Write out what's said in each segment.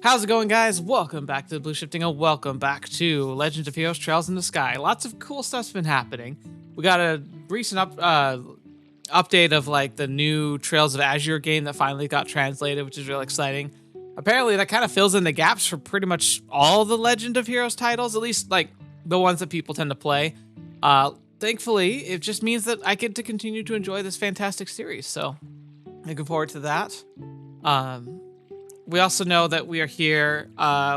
How's it going, guys? Welcome back to TheBlueShifting, and welcome back to Legend of Heroes Trails in the Sky. Lots of cool stuff's been happening. We got a recent update of like the new Trails of Azure game that finally got translated, which is really exciting. Apparently, that kind of fills in the gaps for pretty much all the Legend of Heroes titles, at least like the ones that people tend to play. Thankfully, it just means that I get to continue to enjoy this fantastic series, so looking forward to that. We also know that we are here.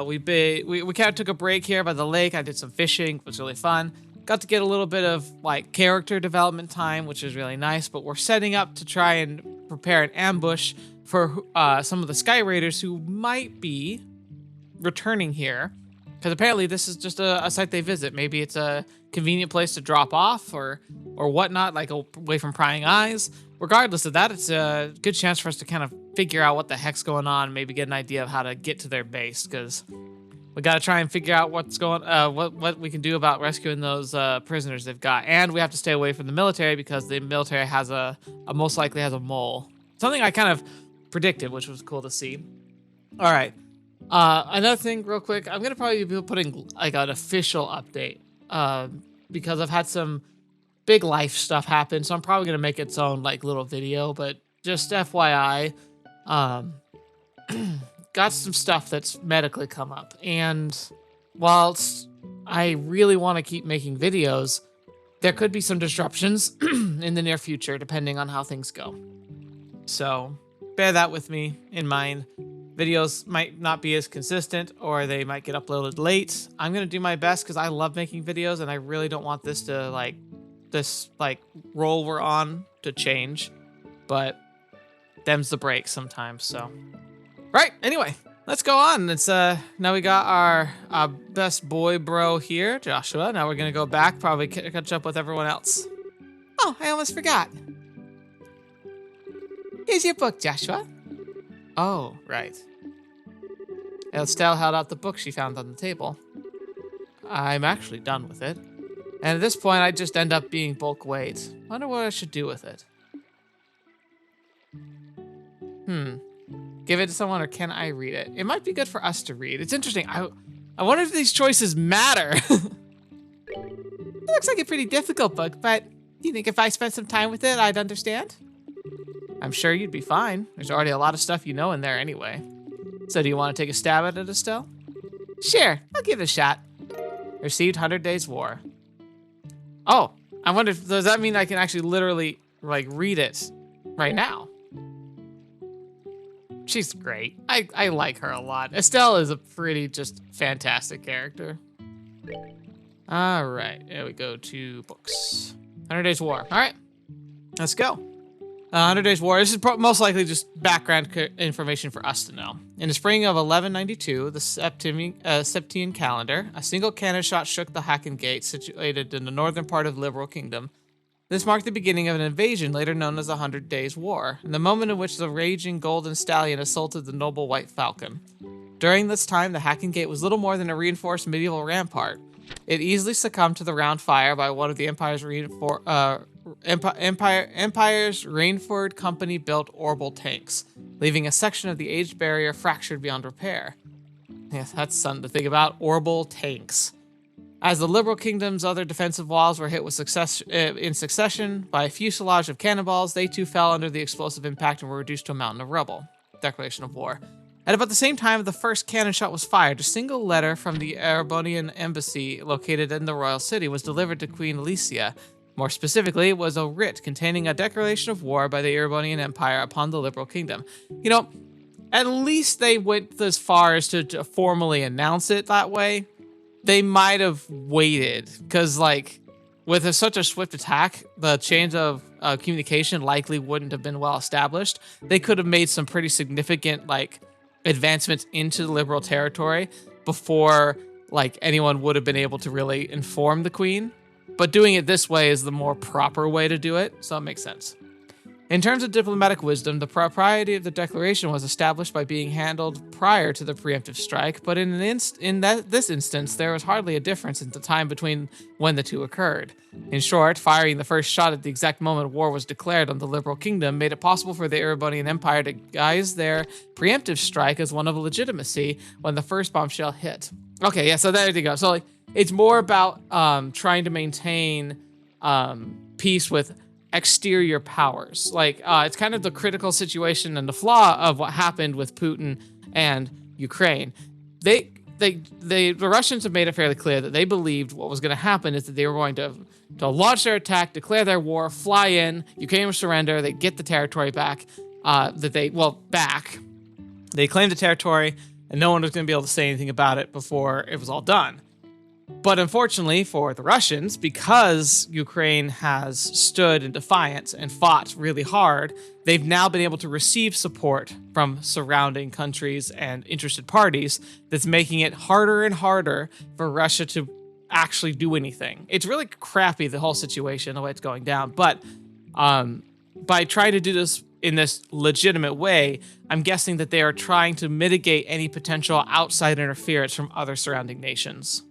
We kind of took a break here by the lake. I did some fishing, it was really fun. Got to get a little bit of like character development time, which is really nice. But we're setting up to try and prepare an ambush for some of the Sky Raiders who might be returning here, because apparently this is just a site they visit. Maybe it's a convenient place to drop off or whatnot, like away from prying eyes. Regardless of that, it's a good chance for us to kind of figure out what the heck's going on, maybe get an idea of how to get to their base, because we got to try and figure out what's going, what we can do about rescuing those prisoners they've got, and we have to stay away from the military because the military has most likely has a mole. Something I kind of predicted, which was cool to see. All right, another thing, real quick, I'm gonna probably be putting like an official update because I've had some big life stuff happen, so I'm probably gonna make its own like little video, but just FYI, got some stuff that's medically come up, and whilst I really want to keep making videos, there could be some disruptions in the near future depending on how things go. So bear that with me in mind. Videos might not be as consistent, or they might get uploaded late. I'm gonna do my best because I love making videos, and I really don't want this to this role we're on to change, but them's the breaks sometimes. So right, anyway, let's go on. It's now we got our best boy bro here, Joshua. Now we're gonna go back, probably catch up with everyone else. Oh, I almost forgot. Here's your book, Joshua. Oh, right. Estelle held out the book she found on the table. I'm actually done with it. And at this point, I just end up being bulk weight. Wonder what I should do with it. Give it to someone, or can I read it? It might be good for us to read. It's interesting. I wonder if these choices matter. It looks like a pretty difficult book, but do you think if I spent some time with it, I'd understand? I'm sure you'd be fine. There's already a lot of stuff you know in there anyway. So do you want to take a stab at it, Estelle? Sure, I'll give it a shot. Received 100 Days War. Oh, I wonder if, does that mean I can actually literally like read it right now? She's great. I like her a lot. Estelle is a pretty just fantastic character. All right, there we go to books. 100 Days War. All right, let's go. 100 Days War. This is most likely just background information for us to know. In the spring of 1192, the Septian calendar, a single cannon shot shook the Hacken Gate, situated in the northern part of Liberl Kingdom. This marked the beginning of an invasion later known as the 100 Days War, and the moment in which the raging Golden Stallion assaulted the noble White Falcon. During this time, the Hacken Gate was little more than a reinforced medieval rampart. It easily succumbed to the round fire by one of the Empire's Rainford Company-built orbal tanks, leaving a section of the aged barrier fractured beyond repair. Yeah, that's something to think about. Orbal tanks. As the Liberl Kingdom's other defensive walls were hit with in succession by a fuselage of cannonballs, they too fell under the explosive impact and were reduced to a mountain of rubble. Declaration of war. At about the same time the first cannon shot was fired, a single letter from the Erebonian embassy located in the royal city was delivered to Queen Alicia. More specifically, it was a writ containing a declaration of war by the Erebonian Empire upon the Liberl Kingdom. You know, at least they went as far as to formally announce it that way. They might have waited, because like with such a swift attack, the chains of communication likely wouldn't have been well established. They could have made some pretty significant like advancements into the Liberl territory before like anyone would have been able to really inform the queen. But doing it this way is the more proper way to do it, so it makes sense. In terms of diplomatic wisdom, the propriety of the declaration was established by being handled prior to the preemptive strike, but in this instance, there was hardly a difference in the time between when the two occurred. In short, firing the first shot at the exact moment war was declared on the Liberl Kingdom made it possible for the Erebonian Empire to guise their preemptive strike as one of legitimacy when the first bombshell hit. Okay, yeah, so there you go. So like, it's more about trying to maintain peace with exterior powers. Like it's kind of the critical situation and the flaw of what happened with Putin and Ukraine. The Russians have made it fairly clear that they believed what was going to happen is that they were going to launch their attack, declare their war, fly in, Ukraine would surrender, they get the territory back, back. They claimed the territory, and no one was going to be able to say anything about it before it was all done. But unfortunately for the Russians, because Ukraine has stood in defiance and fought really hard, they've now been able to receive support from surrounding countries and interested parties that's making it harder and harder for Russia to actually do anything. It's really crappy, the whole situation, the way it's going down. But by trying to do this in this legitimate way, I'm guessing that they are trying to mitigate any potential outside interference from other surrounding nations.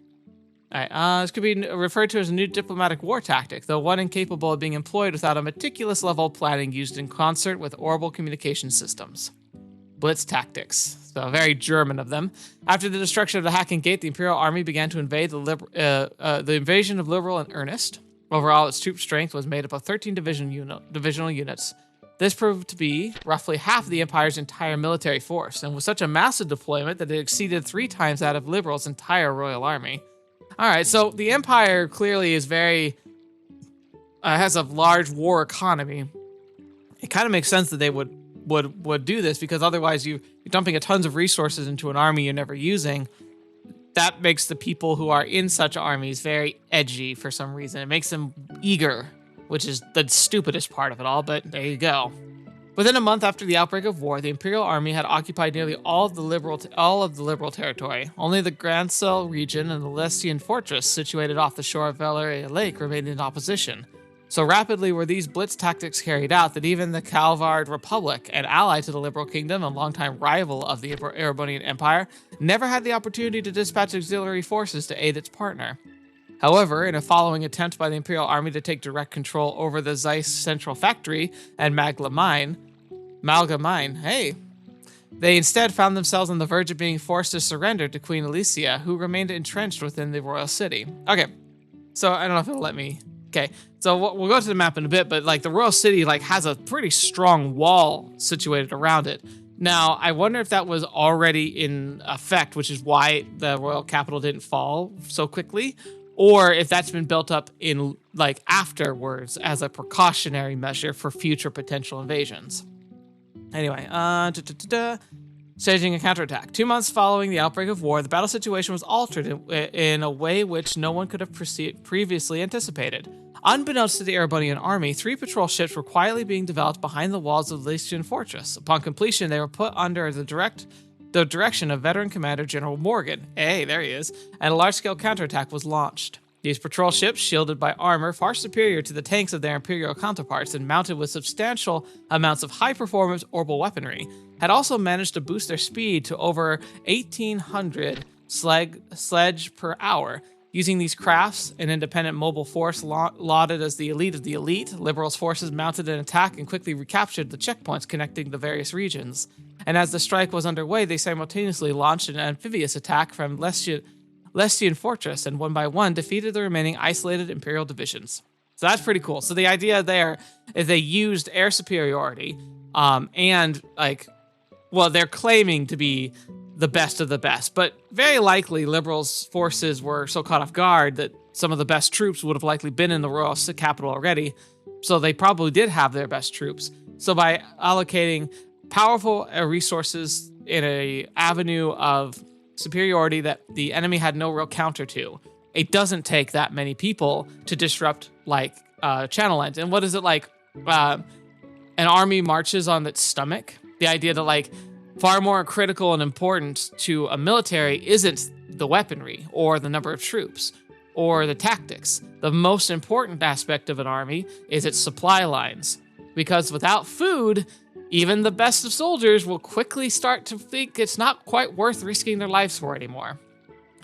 All right, this could be referred to as a new diplomatic war tactic, though one incapable of being employed without a meticulous level of planning used in concert with orbal communication systems. Blitz tactics. So very German of them. After the destruction of the Hacking Gate, the Imperial Army began to invade the invasion of Liberl in earnest. Overall, its troop strength was made up of 13 divisional units. This proved to be roughly half of the Empire's entire military force, and was such a massive deployment that it exceeded 3 times that of Liberl's entire Royal Army. All right, so the Empire clearly is has a large war economy. It kind of makes sense that they would do this, because otherwise you're dumping a tons of resources into an army you're never using. That makes the people who are in such armies very edgy for some reason. It makes them eager, which is the stupidest part of it all, but there you go. Within a month after the outbreak of war, the Imperial Army had occupied nearly all of the Liberl territory. Only the Grancel region and the Lestian fortress, situated off the shore of Valeria Lake, remained in opposition. So rapidly were these blitz tactics carried out that even the Calvard Republic, an ally to the Liberl Kingdom and longtime rival of the Erebonian Empire, never had the opportunity to dispatch auxiliary forces to aid its partner. However, in a following attempt by the Imperial Army to take direct control over the Zeiss Central Factory and Malga Mine, they instead found themselves on the verge of being forced to surrender to Queen Alicia, who remained entrenched within the royal city. Okay, so I don't know if it'll let me. Okay, so we'll go to the map in a bit, but like the royal city has a pretty strong wall situated around it. Now, I wonder if that was already in effect, which is why the royal capital didn't fall so quickly, or if that's been built up in afterwards as a precautionary measure for future potential invasions. Anyway, staging a counterattack. 2 months following the outbreak of war, the battle situation was altered in a way which no one could have previously anticipated. Unbeknownst to the Erebonian army, 3 patrol ships were quietly being developed behind the walls of the Lestian fortress. Upon completion, they were put under the direction of veteran commander General Morgan. Hey, there he is. And a large-scale counterattack was launched. These patrol ships, shielded by armor far superior to the tanks of their Imperial counterparts and mounted with substantial amounts of high-performance orbal weaponry, had also managed to boost their speed to over 1,800 sledge per hour. Using these crafts, an independent mobile force lauded as the elite of the elite, Liberl's forces mounted an attack and quickly recaptured the checkpoints connecting the various regions. And as the strike was underway, they simultaneously launched an amphibious attack from Lestian fortress, and one by one defeated the remaining isolated Imperial divisions. So that's pretty cool. So the idea there is they used air superiority, and they're claiming to be the best of the best, but very likely Liberal's forces were so caught off guard that some of the best troops would have likely been in the royal capital already, so they probably did have their best troops. So by allocating powerful resources in an avenue of superiority that the enemy had no real counter to, it doesn't take that many people to disrupt channel lines. And what is it like? An army marches on its stomach. The idea that far more critical and important to a military isn't the weaponry or the number of troops or the tactics. The most important aspect of an army is its supply lines. because without food, even the best of soldiers will quickly start to think it's not quite worth risking their lives for anymore.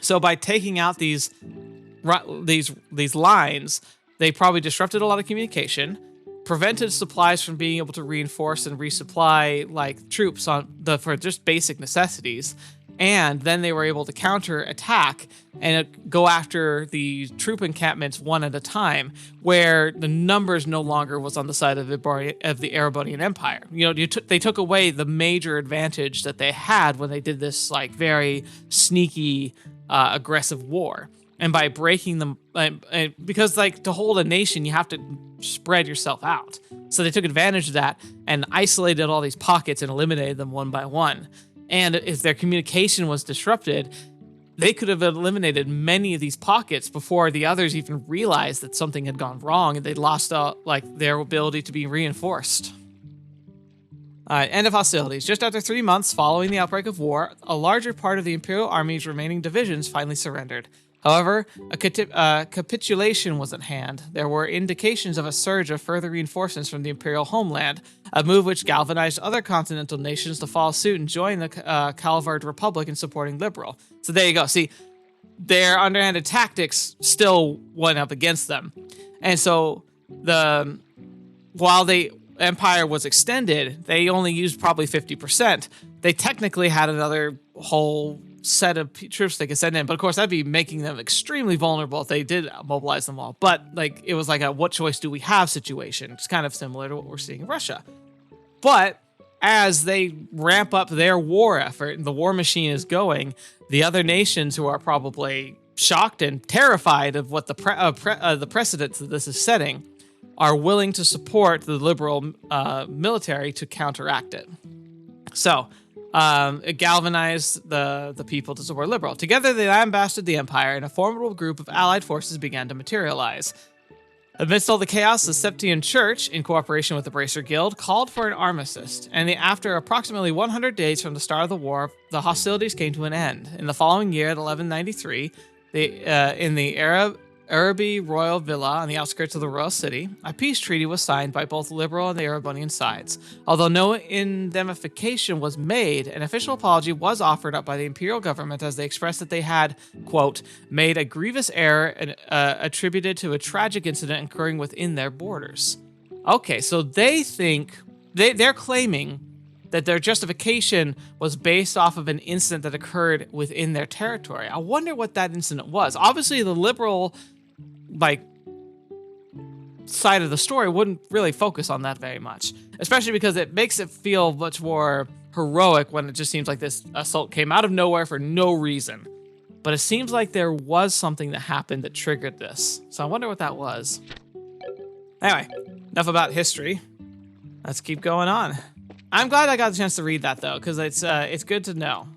So by taking out these lines, they probably disrupted a lot of communication, prevented supplies from being able to reinforce and resupply like troops for just basic necessities, and then they were able to counter attack and go after the troop encampments one at a time, where the numbers no longer was on the side of the Erebonian Empire. They took away the major advantage that they had when they did this like very sneaky, aggressive war. And by breaking them, because like to hold a nation, you have to spread yourself out. So they took advantage of that and isolated all these pockets and eliminated them one by one. And if their communication was disrupted, they could have eliminated many of these pockets before the others even realized that something had gone wrong and they lost their ability to be reinforced. End of hostilities. Just after 3 months following the outbreak of war, a larger part of the Imperial Army's remaining divisions finally surrendered. However, a capitulation was at hand. There were indications of a surge of further reinforcements from the Imperial homeland, a move which galvanized other continental nations to follow suit and join the Calvard Republic in supporting Liberl. So there you go. See, their underhanded tactics still went up against them. And so while the empire was extended, they only used probably 50%. They technically had another whole set of troops they could send in, but of course that'd be making them extremely vulnerable if they did mobilize them all. But like it was like a what choice do we have situation. It's kind of similar to what we're seeing in Russia. But as they ramp up their war effort and the war machine is going, the other nations who are probably shocked and terrified of what the precedents that this is setting are willing to support the liberal military to counteract it. So it galvanized the people to support Liberl. Together, they lambasted the Empire, and a formidable group of allied forces began to materialize. Amidst all the chaos, the Septian Church, in cooperation with the Bracer Guild, called for an armistice, and after approximately 100 days from the start of the war, the hostilities came to an end. In the following year, at 1193, in the Araby Royal Villa on the outskirts of the royal city, a peace treaty was signed by both Liberl and the Erebonian sides. Although no indemnification was made, an official apology was offered up by the imperial government as they expressed that they had, quote, made a grievous error and attributed to a tragic incident occurring within their borders. Okay, so they think, they're claiming that their justification was based off of an incident that occurred within their territory. I wonder what that incident was. Obviously, the liberal side of the story wouldn't really focus on that very much, especially because it makes it feel much more heroic when it just seems like this assault came out of nowhere for no reason. But it seems like there was something that happened that triggered this. So I wonder what that was. Anyway, enough about history. Let's keep going on. I'm glad I got the chance to read that though, because it's good to know.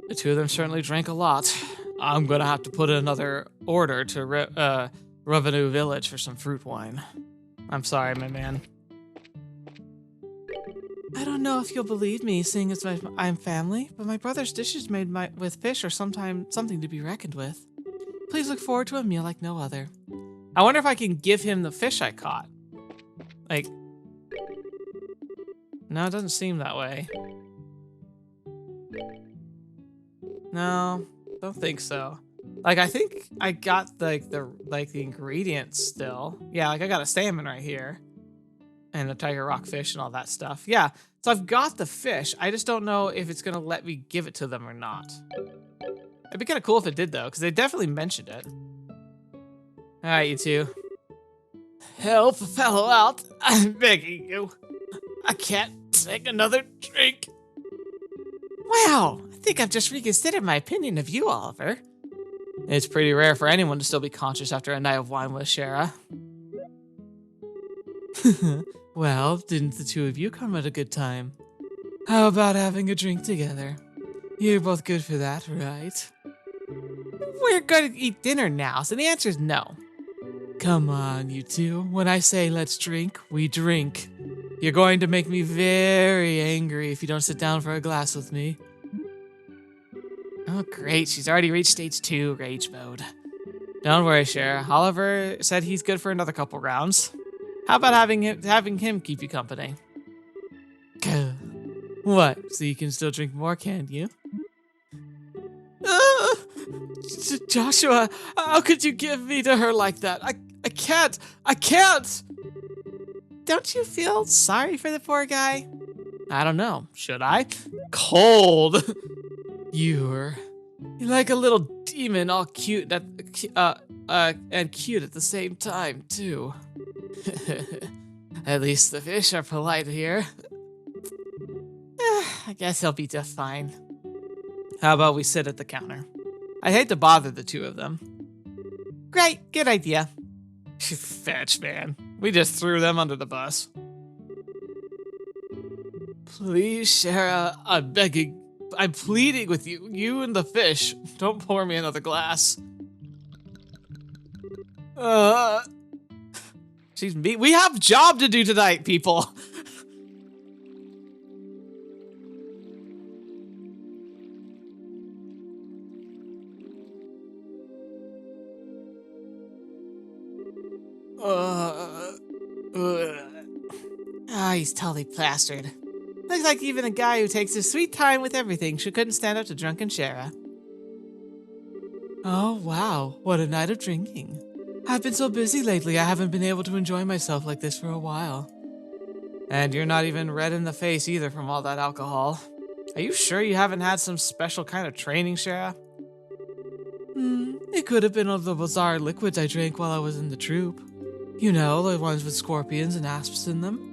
The two of them certainly drank a lot. I'm gonna have to put in another order to Revenue Village for some fruit wine. I'm sorry, my man. I don't know if you'll believe me, seeing as I'm family, but my brother's dishes made with fish are sometimes something to be reckoned with. Please look forward to a meal like no other. I wonder if I can give him the fish I caught. Like, no, it doesn't seem that way. No, don't think so. Like, I think I got the ingredients still. Yeah, like I got a salmon right here. And a tiger rockfish and all that stuff. Yeah, so I've got the fish. I just don't know if it's gonna let me give it to them or not. It'd be kind of cool if it did though, because they definitely mentioned it. All right, you two. Help a fellow out. I'm begging you. I can't take another drink. Wow, I think I've just reconsidered my opinion of you, Oliver. It's pretty rare for anyone to still be conscious after a night of wine with Shara. Well, didn't the two of you come at a good time? How about having a drink together? You're both good for that, right? We're going to eat dinner now, so the answer is no. Come on, you two. When I say let's drink, we drink. You're going to make me very angry if you don't sit down for a glass with me. Oh, great. She's already reached stage 2 rage mode. Don't worry, Cher. Oliver said he's good for another couple rounds. How about having him keep you company? Gah. What? So you can still drink more, can't you? Ah! Joshua, how could you give me to her like that? I can't. I can't. Don't you feel sorry for the poor guy? I don't know. Should I? Cold. You're like a little demon, all cute and cute at the same time too. At least the fish are polite here. I guess he'll be just fine. How about we sit at the counter? I hate to bother the two of them. Great, good idea. Fetch, man. We just threw them under the bus. Please, Shara, I'm begging. I'm pleading with you. You and the fish. Don't pour me another glass. She's me. We have job to do tonight, people. He's totally plastered. Looks like even a guy who takes his sweet time with everything couldn't stand up to drunken Shara. Oh, wow. What a night of drinking. I've been so busy lately, I haven't been able to enjoy myself like this for a while. And you're not even red in the face either from all that alcohol. Are you sure you haven't had some special kind of training, Shara? It could have been all the bizarre liquids I drank while I was in the troop. You know, the ones with scorpions and asps in them.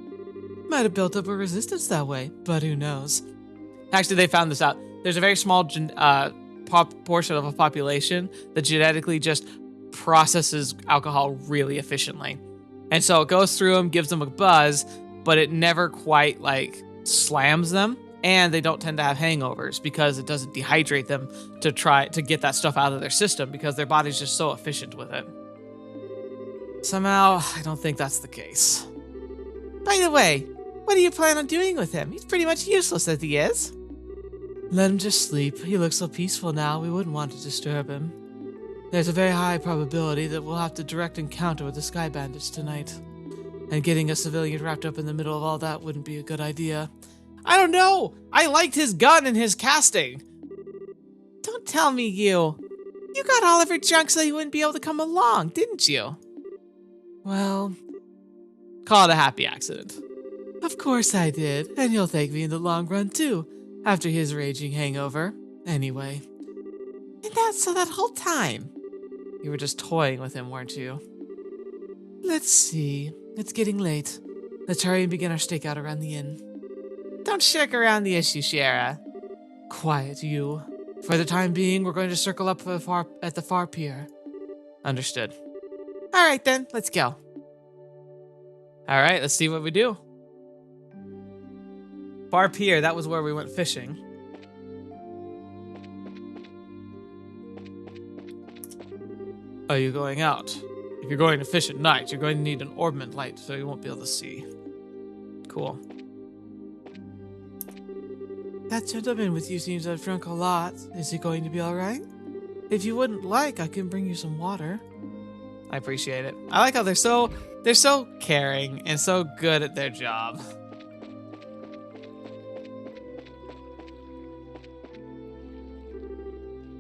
Might have built up a resistance that way, but who knows? Actually, they found this out. There's a very small portion of a population that genetically just processes alcohol really efficiently. And so it goes through them, gives them a buzz, but it never quite like slams them. And they don't tend to have hangovers because it doesn't dehydrate them to try to get that stuff out of their system because their body's just so efficient with it. Somehow, I don't think that's the case. By the way, what do you plan on doing with him? He's pretty much useless as he is. Let him just sleep. He looks so peaceful now, we wouldn't want to disturb him. There's a very high probability that we'll have to direct encounter with the Sky Bandits tonight. And getting a civilian wrapped up in the middle of all that wouldn't be a good idea. I don't know! I liked his gun and his casting. Don't tell me you got Oliver drunk so he wouldn't be able to come along, didn't you? Well, call it a happy accident. Of course I did, and he'll thank me in the long run too, after his raging hangover. Anyway. And that's so that whole time. You were just toying with him, weren't you? Let's see. It's getting late. Let's hurry and begin our stakeout around the inn. Don't shirk around the issue, Shara. Quiet, you. For the time being, we're going to circle up at the far pier. Understood. All right, then. Let's go. All right, let's see what we do. Far pier, that was where we went fishing. Are you going out? If you're going to fish at night, you're going to need an orbment light, so you won't be able to see. Cool. That gentleman with you seems to have drunk a lot. Is he going to be alright? If you wouldn't like, I can bring you some water. I appreciate it. I like how they're so caring and so good at their job.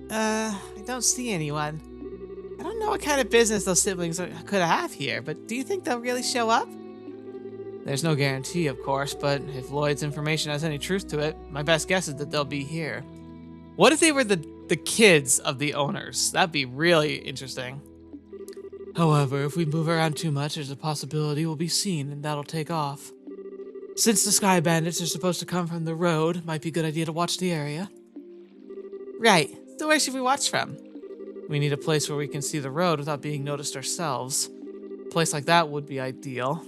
I don't see anyone. I don't know what kind of business those siblings could have here, but do you think they'll really show up? There's no guarantee, of course, but if Lloyd's information has any truth to it, my best guess is that they'll be here. What if they were the kids of the owners? That'd be really interesting. However, if we move around too much, there's a possibility we'll be seen, and that'll take off. Since the Sky Bandits are supposed to come from the road, might be a good idea to watch the area. Right. So where should we watch from? We need a place where we can see the road without being noticed ourselves. A place like that would be ideal.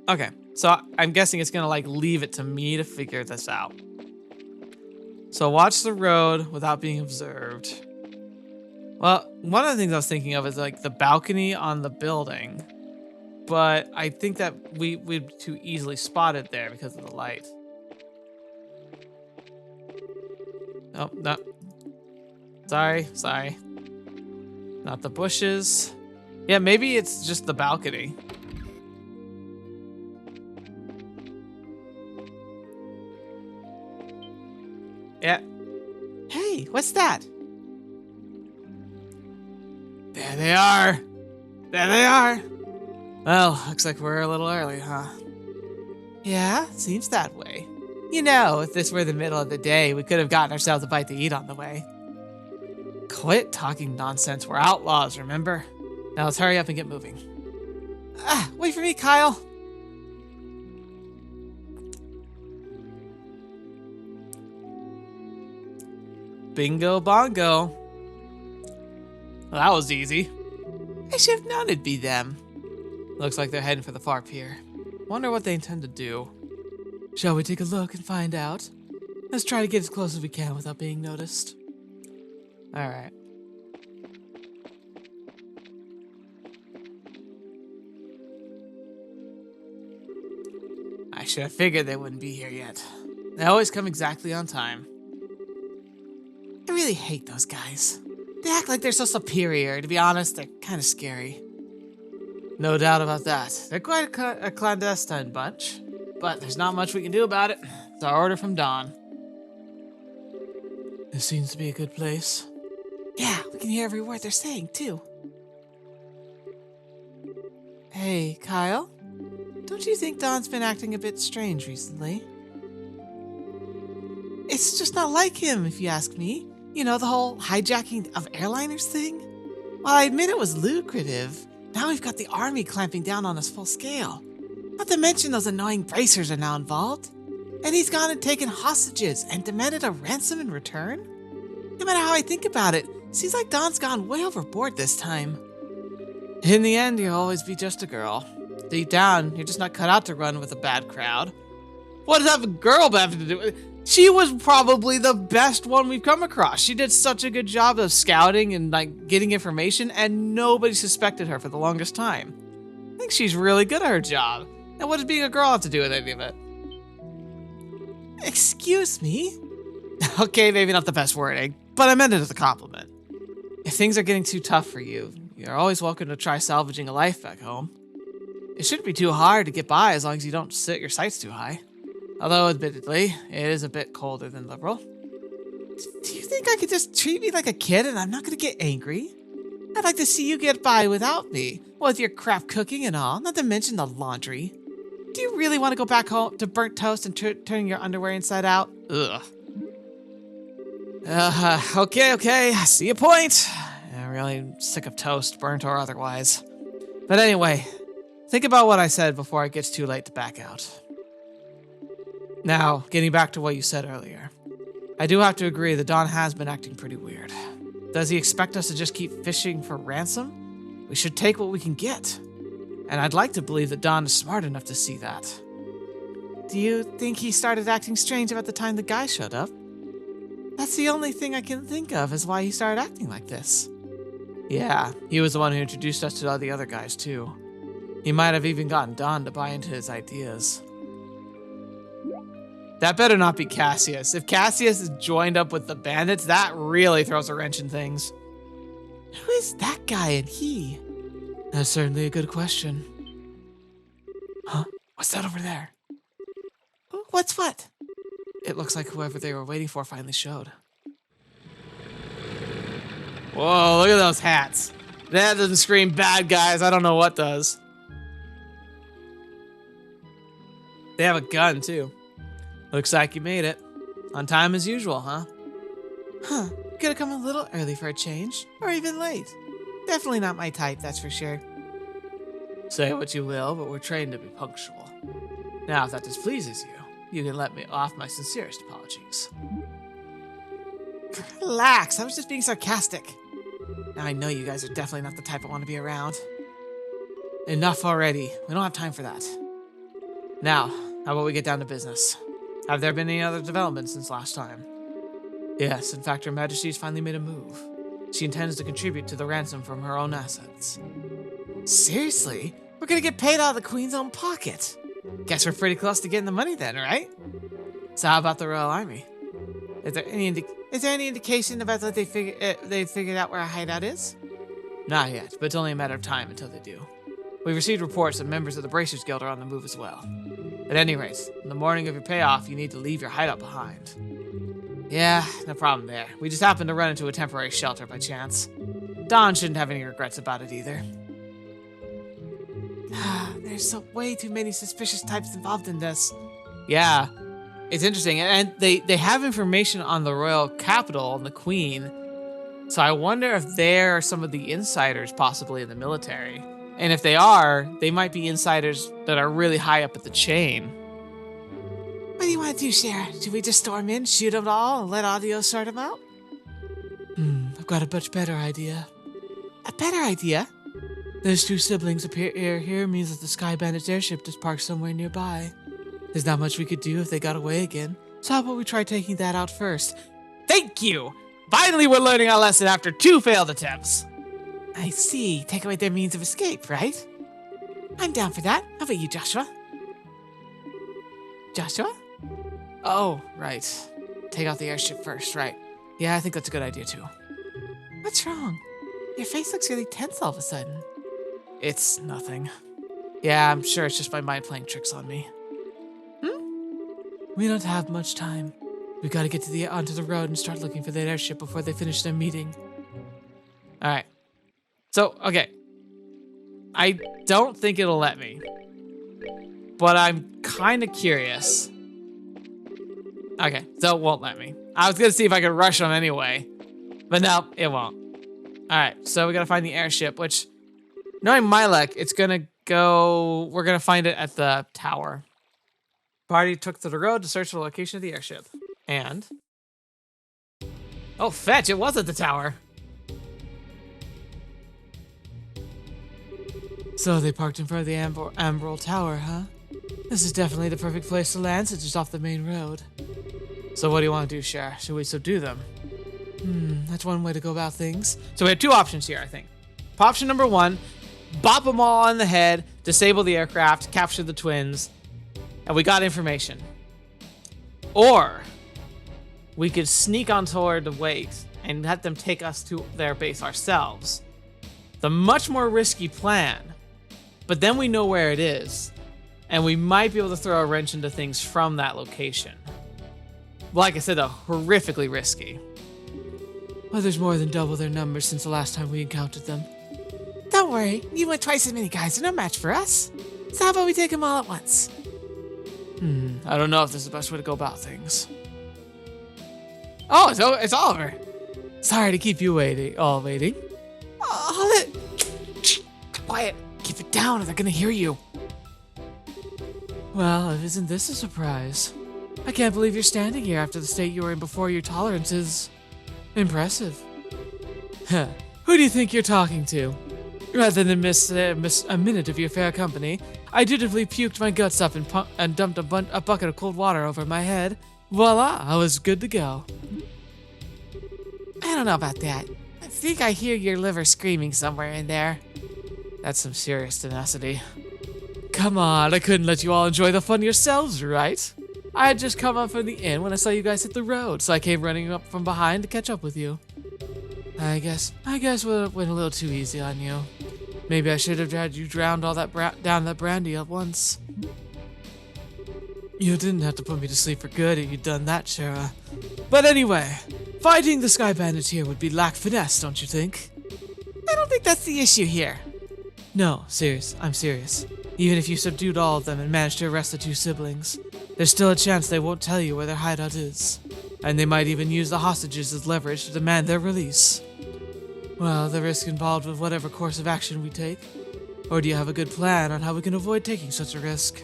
Okay, so I'm guessing it's gonna like leave it to me to figure this out. So watch the road without being observed. Well, one of the things I was thinking of is like the balcony on the building. But I think that we'd be too easily spotted there because of the light. Oh, no. Sorry. Not the bushes. Yeah, maybe it's just the balcony. Yeah. Hey, what's that? There they are. There they are. Well, looks like we're a little early, huh? Yeah, seems that way. You know, if this were the middle of the day, we could have gotten ourselves a bite to eat on the way. Quit talking nonsense. We're outlaws, remember? Now let's hurry up and get moving. Wait for me, Kyle. Bingo bongo. Well, that was easy. I should have known it'd be them. Looks like they're heading for the far pier. Wonder what they intend to do. Shall we take a look and find out? Let's try to get as close as we can without being noticed. Alright. I should have figured they wouldn't be here yet. They always come exactly on time. I really hate those guys. They act like they're so superior. To be honest, they're kind of scary. No doubt about that. They're quite a clandestine bunch. But there's not much we can do about it. It's our order from Dawn. This seems to be a good place. Yeah, we can hear every word they're saying, too. Hey, Kyle? Don't you think Dawn's been acting a bit strange recently? It's just not like him, if you ask me. You know, the whole hijacking of airliners thing? While I admit it was lucrative, now we've got the army clamping down on us full scale. Not to mention those annoying bracers are now involved. And he's gone and taken hostages and demanded a ransom in return? No matter how I think about it, seems like Dawn's gone way overboard this time. In the end, you'll always be just a girl. Deep down, you're just not cut out to run with a bad crowd. What does that a girl have to do with it? She was probably the best one we've come across. She did such a good job of scouting and getting information, and nobody suspected her for the longest time. I think she's really good at her job. And what does being a girl have to do with any of it? Excuse me? Okay, maybe not the best wording, but I meant it as a compliment. If things are getting too tough for you, you're always welcome to try salvaging a life back home. It shouldn't be too hard to get by as long as you don't set your sights too high. Although, admittedly, it is a bit colder than Liberl. Do you think I could just treat me like a kid and I'm not going to get angry? I'd like to see you get by without me, with your crap cooking and all, not to mention the laundry. Do you really want to go back home to burnt toast and turning your underwear inside out? Ugh. Okay, I see your point. I'm really sick of toast, burnt or otherwise. But anyway, think about what I said before it gets too late to back out. Now, getting back to what you said earlier. I do have to agree that Don has been acting pretty weird. Does he expect us to just keep fishing for ransom? We should take what we can get. And I'd like to believe that Don is smart enough to see that. Do you think he started acting strange about the time the guy showed up? That's the only thing I can think of as why he started acting like this. Yeah, he was the one who introduced us to all the other guys too. He might have even gotten Don to buy into his ideas. That better not be Cassius. If Cassius is joined up with the bandits, that really throws a wrench in things. Who is that guy and he? That's certainly a good question. Huh? What's that over there? What's what? It looks like whoever they were waiting for finally showed. Whoa, look at those hats. That doesn't scream bad guys. I don't know what does. They have a gun, too. Looks like you made it. On time as usual, huh? Huh. Could have come a little early for a change. Or even late. Definitely not my type, that's for sure. Say what you will, but we're trained to be punctual. Now, if that displeases you, you can let me off my sincerest apologies. Relax, I was just being sarcastic. Now I know you guys are definitely not the type I want to be around. Enough already. We don't have time for that. Now, how about we get down to business? Have there been any other developments since last time? Yes, in fact, Her Majesty's finally made a move. She intends to contribute to the ransom from her own assets. Seriously? We're gonna get paid out of the Queen's own pocket. Guess we're pretty close to getting the money then, right? So how about the Royal Army? Is there any indication about that they figured out where our hideout is? Not yet, but it's only a matter of time until they do. We've received reports that members of the Bracers Guild are on the move as well. At any rate, in the morning of your payoff, you need to leave your hideout behind. Yeah, no problem there. We just happened to run into a temporary shelter by chance. Dawn shouldn't have any regrets about it either. There's way too many suspicious types involved in this. Yeah, it's interesting. And they have information on the royal capital and the queen. So I wonder if they're some of the insiders possibly in the military. And if they are, they might be insiders that are really high up at the chain. What do you want to do, Shara? Should we just storm in, shoot them all, and let Audio sort them out? I've got a much better idea. A better idea? Those two siblings appear here means that the Sky Bandits airship just parked somewhere nearby. There's not much we could do if they got away again, so how about we try taking that out first? Thank you! Finally we're learning our lesson after 2 failed attempts! I see. Take away their means of escape, right? I'm down for that. How about you, Joshua? Joshua? Oh, right. Take out the airship first, right. Yeah, I think that's a good idea too. What's wrong? Your face looks really tense all of a sudden. It's nothing. Yeah, I'm sure it's just my mind playing tricks on me. We don't have much time. We gotta get onto the road and start looking for that airship before they finish their meeting. Alright. So, okay. I don't think it'll let me. But I'm kind of curious. Okay, so it won't let me. I was gonna see if I could rush them anyway. But no, it won't. Alright, so we gotta find the airship, which, knowing my luck, it's gonna go... We're gonna find it at the tower. Party took to the road to search for the location of the airship. And... oh, fetch! It was at the tower! So they parked in front of the Amberl Tower, huh? This is definitely the perfect place to land since it's off the main road. So what do you want to do, Cher? Should we subdue them? That's one way to go about things. So we have 2 options here, I think. Option number 1, bop them all on the head, disable the aircraft, capture the twins, and we got information. Or we could sneak on toward the wait and let them take us to their base ourselves. The much more risky plan, but then we know where it is, and we might be able to throw a wrench into things from that location. Like I said, though, horrifically risky. Well, there's more than double their numbers since the last time we encountered them. Don't worry, you went twice as many guys, they're no match for us. So how about we take them all at once? I don't know if this is the best way to go about things. Oh, it's Oliver. Sorry to keep you waiting. Oh, quiet. Keep it down or they're gonna hear you. Well, isn't this a surprise? I can't believe you're standing here after the state you were in before. Your tolerance is impressive. Huh. Who do you think you're talking to? Rather than miss a minute of your fair company, I dutifully puked my guts up and dumped a bucket of cold water over my head. Voila, I was good to go. I don't know about that. I think I hear your liver screaming somewhere in there. That's some serious tenacity. Come on, I couldn't let you all enjoy the fun yourselves, right? I had just come up from the inn when I saw you guys hit the road, so I came running up from behind to catch up with you. I guess we went a little too easy on you. Maybe I should have had you drowned all that down that brandy at once. You didn't have to put me to sleep for good if you'd done that, Shara. But anyway, fighting the Sky Bandits here would be lack finesse, don't you think? I don't think that's the issue here. No, I'm serious. Even if you subdued all of them and managed to arrest the 2 siblings, there's still a chance they won't tell you where their hideout is. And they might even use the hostages as leverage to demand their release. Well, the risk involved with whatever course of action we take. Or do you have a good plan on how we can avoid taking such a risk?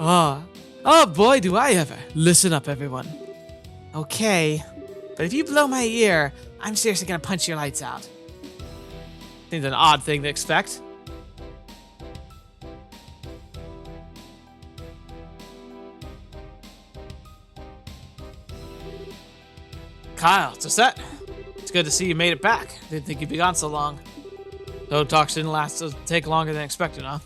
Oh boy, do I ever. Listen up, everyone. Okay, but if you blow my ear, I'm seriously gonna punch your lights out. Seems an odd thing to expect. Kyle, it's a set. It's good to see you made it back. Didn't think you'd be gone so long. Those talks didn't take longer than expected, huh?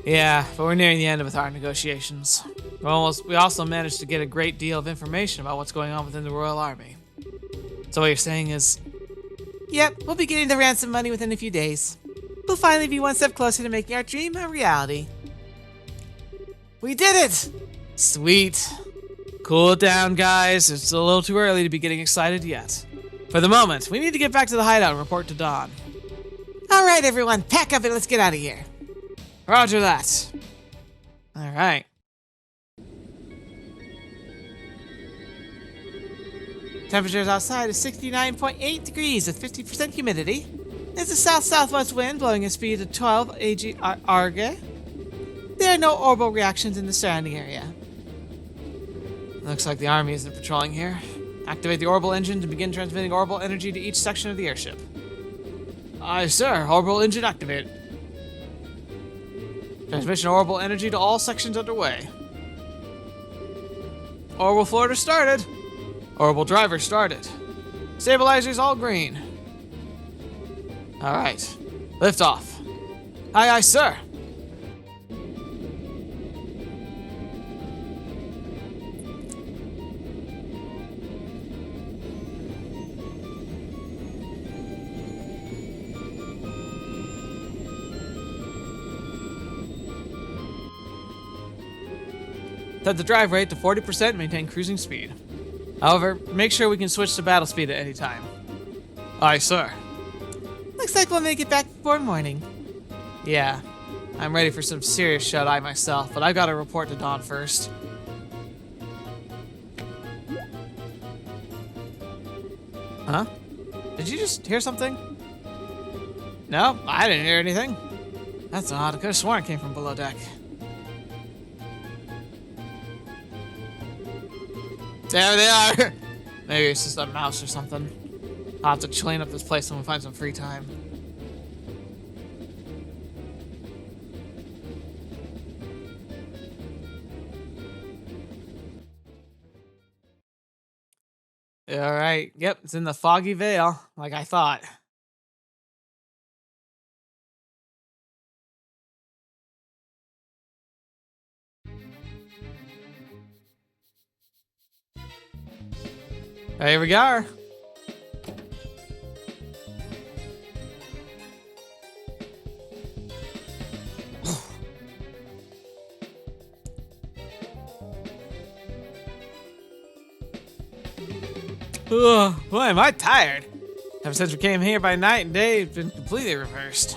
Yeah, but we're nearing the end of our negotiations. We also managed to get a great deal of information about what's going on within the Royal Army. So what you're saying is... Yep, we'll be getting the ransom money within a few days. We'll finally be one step closer to making our dream a reality. We did it! Sweet. Cool it down, guys. It's a little too early to be getting excited yet. For the moment, we need to get back to the hideout and report to Dawn. All right, everyone, pack up and let's get out of here. Roger that. All right. Temperatures outside is 69.8 degrees with 50% humidity. There's a south-southwest wind blowing a speed of 12 AG. There are no orbital reactions in the surrounding area. Looks like the army isn't patrolling here. Activate the orbital engine to begin transmitting orbital energy to each section of the airship. Aye, sir. Orbital engine activated. Transmission of orbital energy to all sections underway. Orbital floater started. Orbital driver started. Stabilizers all green. Alright. Lift off. Aye, aye, sir. Set the drive rate to 40% and maintain cruising speed. However, make sure we can switch to battle speed at any time. Aye, sir. Looks like we'll make it back before morning. Yeah, I'm ready for some serious shut-eye myself, but I've got to report to Dawn first. Huh? Did you just hear something? No, I didn't hear anything. That's odd. I could have sworn it came from below deck. There they are! Maybe it's just a mouse or something. I'll have to clean up this place when we find some free time. Alright, yep, it's in the foggy veil, like I thought. Here we go. Boy, am I tired. Ever since we came here by night and day, it's been completely reversed.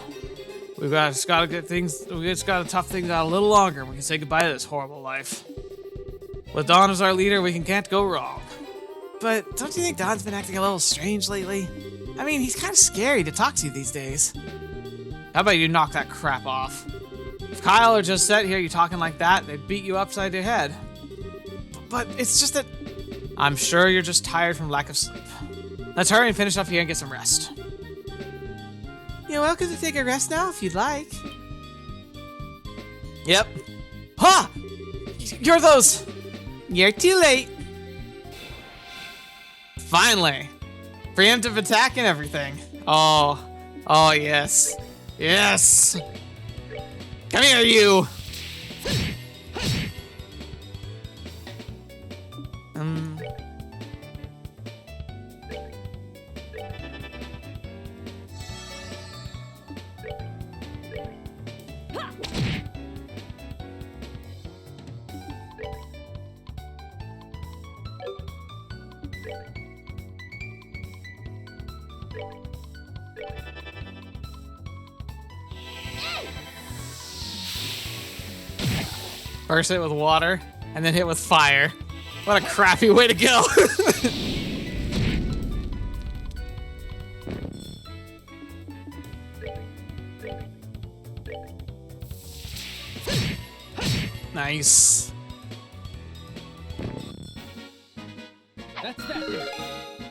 We just gotta tough things out a little longer and we can say goodbye to this horrible life. With Dawn as our leader, we can't go wrong. But don't you think Don's been acting a little strange lately? I mean, he's kind of scary to talk to these days. How about you knock that crap off? If Kyle or just sat here you talking like that, they'd beat you upside your head. But it's just that I'm sure you're just tired from lack of sleep. Let's hurry and finish up here and get some rest. You're welcome to take a rest now if you'd like. Yep. Ha! You're those! You're too late. Finally! Preemptive attack and everything. Oh yes. Yes! Come here, you! First hit with water, and then hit with fire. What a crappy way to go. Nice. That's that.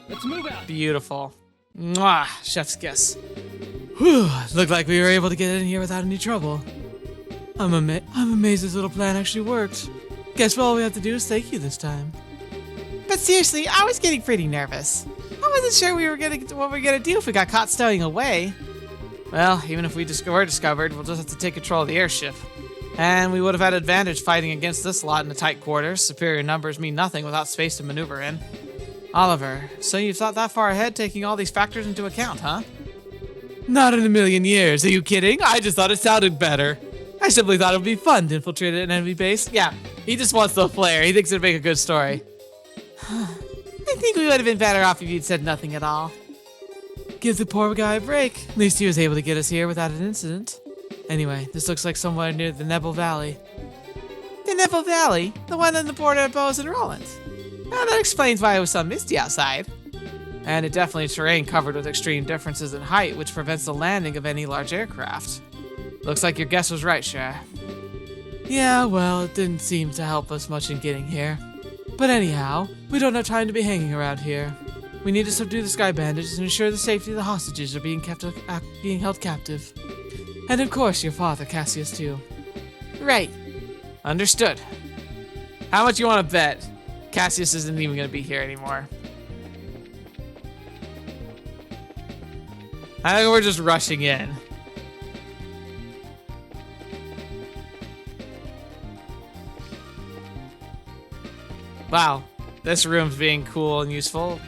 Let's move out. Beautiful. Mwah, chef's kiss. Whew, looked like we were able to get in here without any trouble. I'm amazed this little plan actually worked. Guess all we have to do is thank you this time. But seriously, I was getting pretty nervous. I wasn't sure what we were gonna do if we got caught stowing away. Well, even if we were discovered, we'll just have to take control of the airship. And we would have had advantage fighting against this lot in the tight quarters. Superior numbers mean nothing without space to maneuver in. Oliver, so you've thought that far ahead, taking all these factors into account, huh? Not in a million years. Are you kidding? I just thought it sounded better. I simply thought it would be fun to infiltrate an enemy base. Yeah, he just wants the flair. He thinks it'd make a good story. I think we would have been better off if you'd said nothing at all. Give the poor guy a break. At least he was able to get us here without an incident. Anyway, this looks like somewhere near the Nebel Valley. The Nebel Valley? The one on the border of Bose and Rollins. Now that explains why it was so misty outside. And it definitely terrain covered with extreme differences in height, which prevents the landing of any large aircraft. Looks like your guess was right, Cher. Yeah, well, it didn't seem to help us much in getting here. But anyhow, we don't have time to be hanging around here. We need to subdue the Sky Bandits and ensure the safety of the hostages are being held captive. And of course, your father, Cassius, too. Right. Understood. How much you want to bet Cassius isn't even going to be here anymore? I think we're just rushing in. Wow, this room's being cool and useful.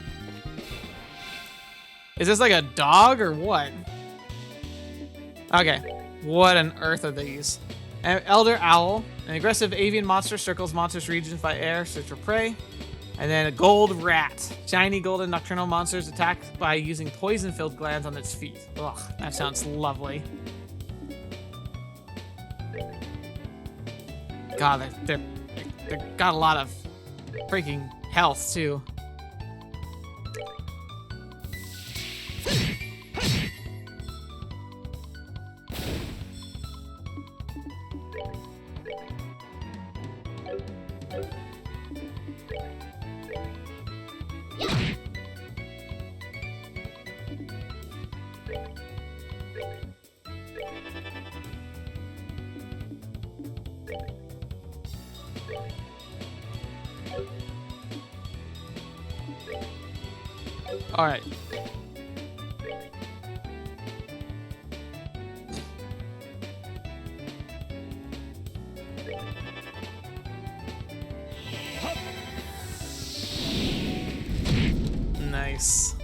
Is this like a dog or what? Okay, what on earth are these? An elder owl, an aggressive avian monster circles monstrous regions by air, search for prey. And then a gold rat. Shiny golden nocturnal monsters attack by using poison-filled glands on its feet. Ugh, that sounds lovely. God, they've got a lot of freaking health, too. All right. Nice.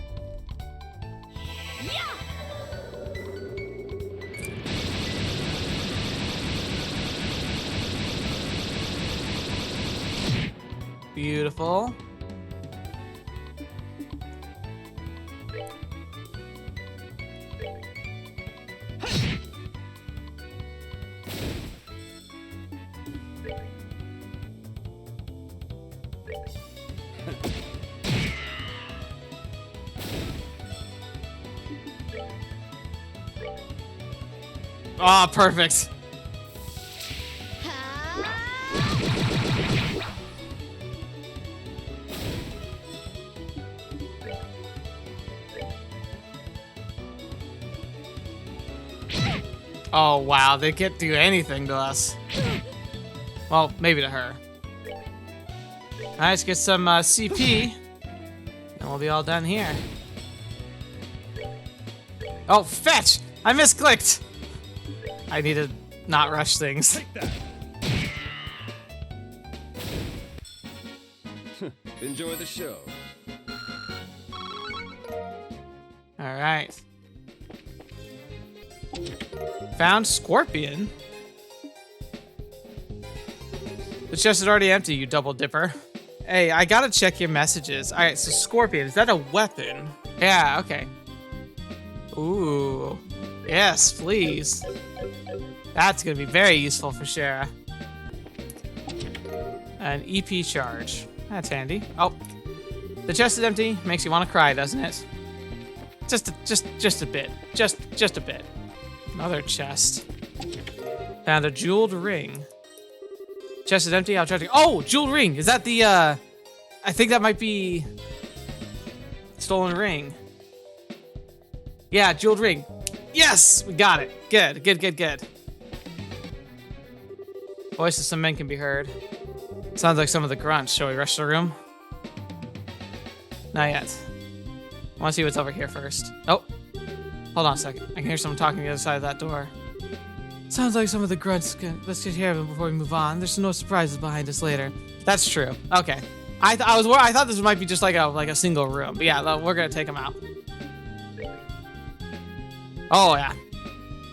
Beautiful. Ah, perfect. Oh, wow, they can't do anything to us. Well, maybe to her. Alright, let's get some CP, and we'll be all done here. Oh, fetch! I misclicked! I need to not rush things. Enjoy the show. Alright. Found Scorpion. The chest is already empty, you double dipper. Hey, I gotta check your messages. Alright, so Scorpion, is that a weapon? Yeah, okay. Ooh. Yes, please. That's gonna be very useful for Shara. An EP charge. That's handy. Oh. The chest is empty. Makes you want to cry, doesn't it? Just a bit. Just a bit. Another chest. Found a jeweled ring. Chest is empty. I'll try to. Oh, jeweled ring. Is that the? I think that might be stolen ring. Yeah, jeweled ring. Yes, we got it. Good. Voices of some men can be heard. Sounds like some of the grunts. Shall we rush the room? Not yet. I want to see what's over here first. Oh, hold on a second. I can hear someone talking on the other side of that door. Sounds like some of the grunts. Let's get care of them before we move on. There's no surprises behind us later. That's true. Okay. I thought this might be just like a single room, but yeah, we're gonna take them out. Oh yeah.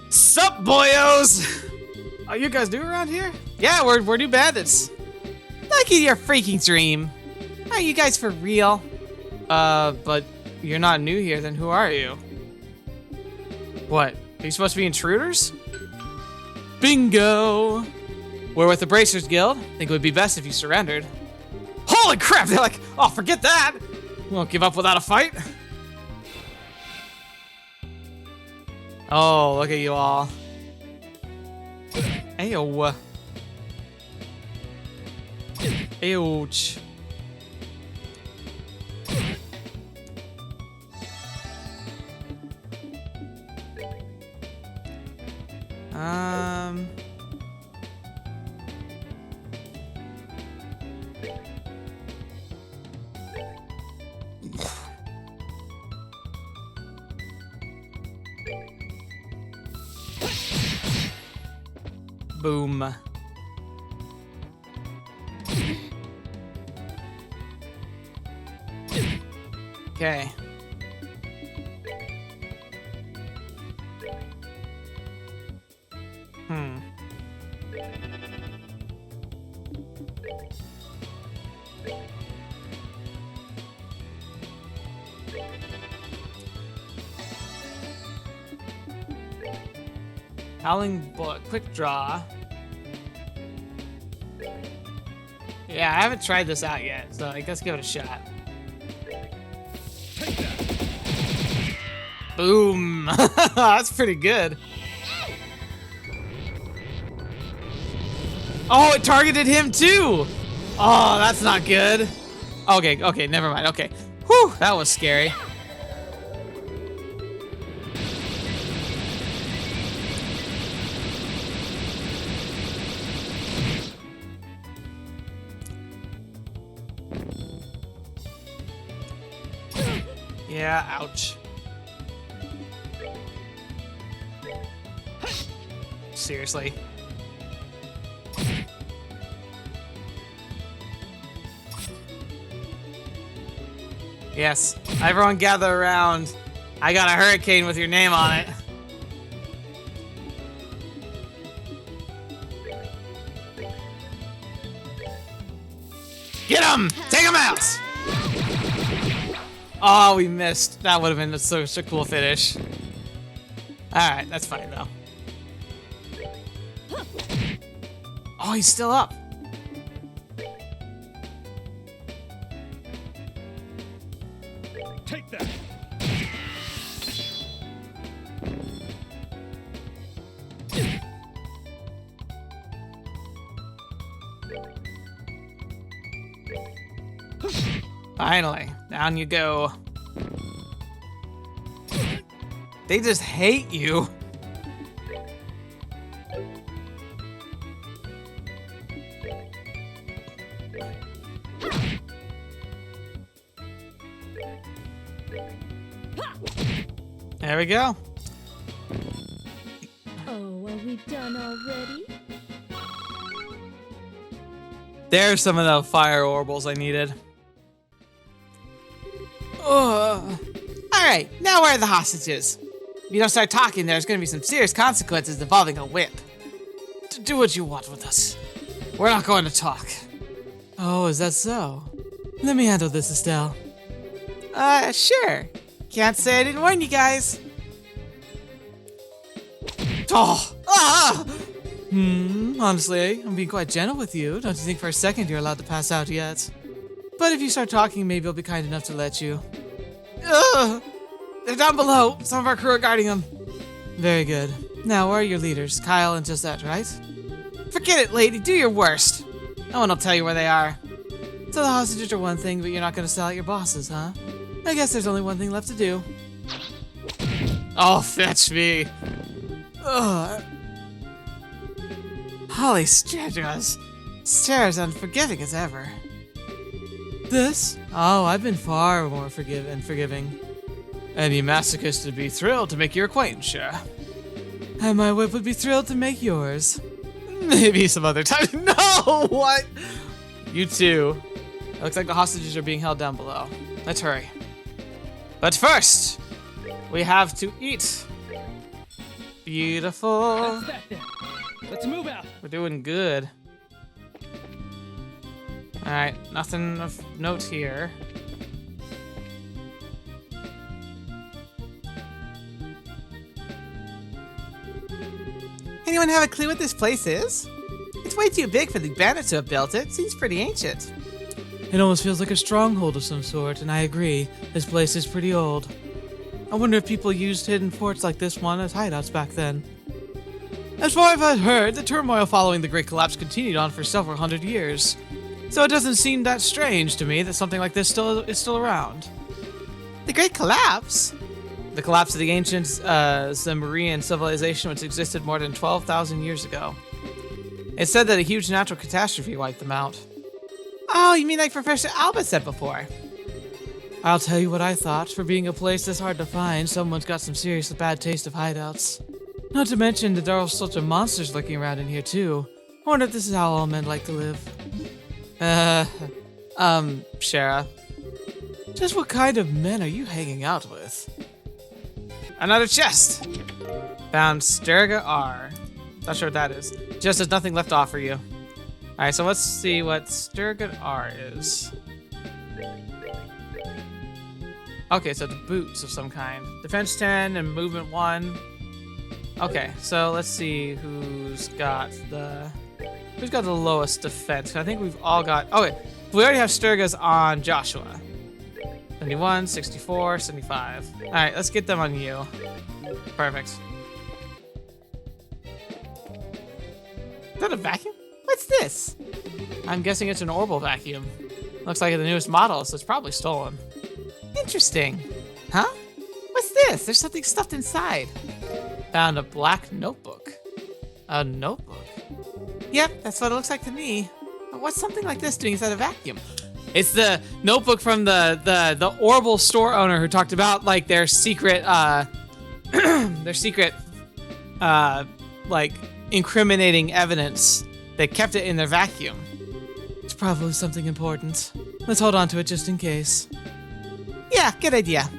Sup, boyos? Oh, you guys new around here? Yeah, we're new bandits. Lucky your freaking dream. Are you guys for real? But you're not new here, then who are you? What? Are you supposed to be intruders? Bingo! We're with the Bracers Guild. Think it would be best if you surrendered. Holy crap! They're like, oh, forget that! We won't give up without a fight. Oh, look at you all. Ayo. Ouch. Boom. Okay. Howling Book, quick draw. Yeah, I haven't tried this out yet, so I guess give it a shot. Boom! That's pretty good. Oh, it targeted him too! Oh, that's not good. Okay, never mind. Okay. Whew, that was scary. Yeah, ouch. Seriously. Yes, everyone gather around. I got a hurricane with your name on it. Get him! Take him out! Oh, we missed. That would have been such a cool finish. Alright, that's fine though. Oh, he's still up. Take that. Finally, down you go. They just hate you. There we go. Oh, are we done already? There's some of the fire orbals I needed. Alright, now where are the hostages? If you don't start talking, there's gonna be some serious consequences involving a whip. Do what you want with us. We're not going to talk. Oh, is that so? Let me handle this, Estelle. Sure. Can't say I didn't warn you guys. Oh! Ah! Honestly, I'm being quite gentle with you. Don't you think for a second you're allowed to pass out yet? But if you start talking, maybe I'll be kind enough to let you. Ugh! They're down below. Some of our crew are guarding them. Very good. Now, where are your leaders? Kyle and Josette, right? Forget it, lady. Do your worst. No one will tell you where they are. So the hostages are one thing, but you're not going to sell out your bosses, huh? I guess there's only one thing left to do. Oh, fetch me. Ugh. Holy stretchers. Sarah's unforgiving as ever. This? Oh, I've been far more forgiving. Any masochist would be thrilled to make your acquaintance, sure. And my whip would be thrilled to make yours. Maybe some other time. No! What? You two. Looks like the hostages are being held down below. Let's hurry. But first, we have to eat. Beautiful. That's that then. Let's move out. We're doing good. Alright, nothing of note here. Anyone have a clue what this place is? It's way too big for the bandits to have built it. Seems pretty ancient. It almost feels like a stronghold of some sort, and I agree. This place is pretty old. I wonder if people used hidden forts like this one as hideouts back then. As far as I've heard, the turmoil following the Great Collapse continued on for several hundred years. So it doesn't seem that strange to me that something like this is still around. The Great Collapse? The collapse of the ancient Zamorian civilization, which existed more than 12,000 years ago. It's said that a huge natural catastrophe wiped them out. Oh, you mean like Professor Albert said before? I'll tell you what I thought. For being a place this hard to find, someone's got some serious bad taste of hideouts. Not to mention that there are all sorts of monsters lurking around in here too. I wonder if this is how all men like to live. Shara. Just what kind of men are you hanging out with? Another chest! Found Sturga R. Not sure what that is. Just has nothing left to offer you. Alright, so let's see what Sturga R is. Okay, so the boots of some kind. Defense 10 and movement 1. Okay, so let's see who's got the lowest defense. I think we've all got. Okay, we already have Sturgas on Joshua. 71, 64, 75. All right, let's get them on you. Perfect. Is that a vacuum? What's this? I'm guessing it's an orbal vacuum. Looks like the newest model, so it's probably stolen. Interesting. Huh? What's this? There's something stuffed inside. Found a black notebook. A notebook? Yep, that's what it looks like to me. But what's something like this doing inside a vacuum? It's the notebook from the Orbal store owner who talked about like their secret like incriminating evidence. They kept it in their vacuum. It's probably something important. Let's hold on to it just in case. Yeah, good idea.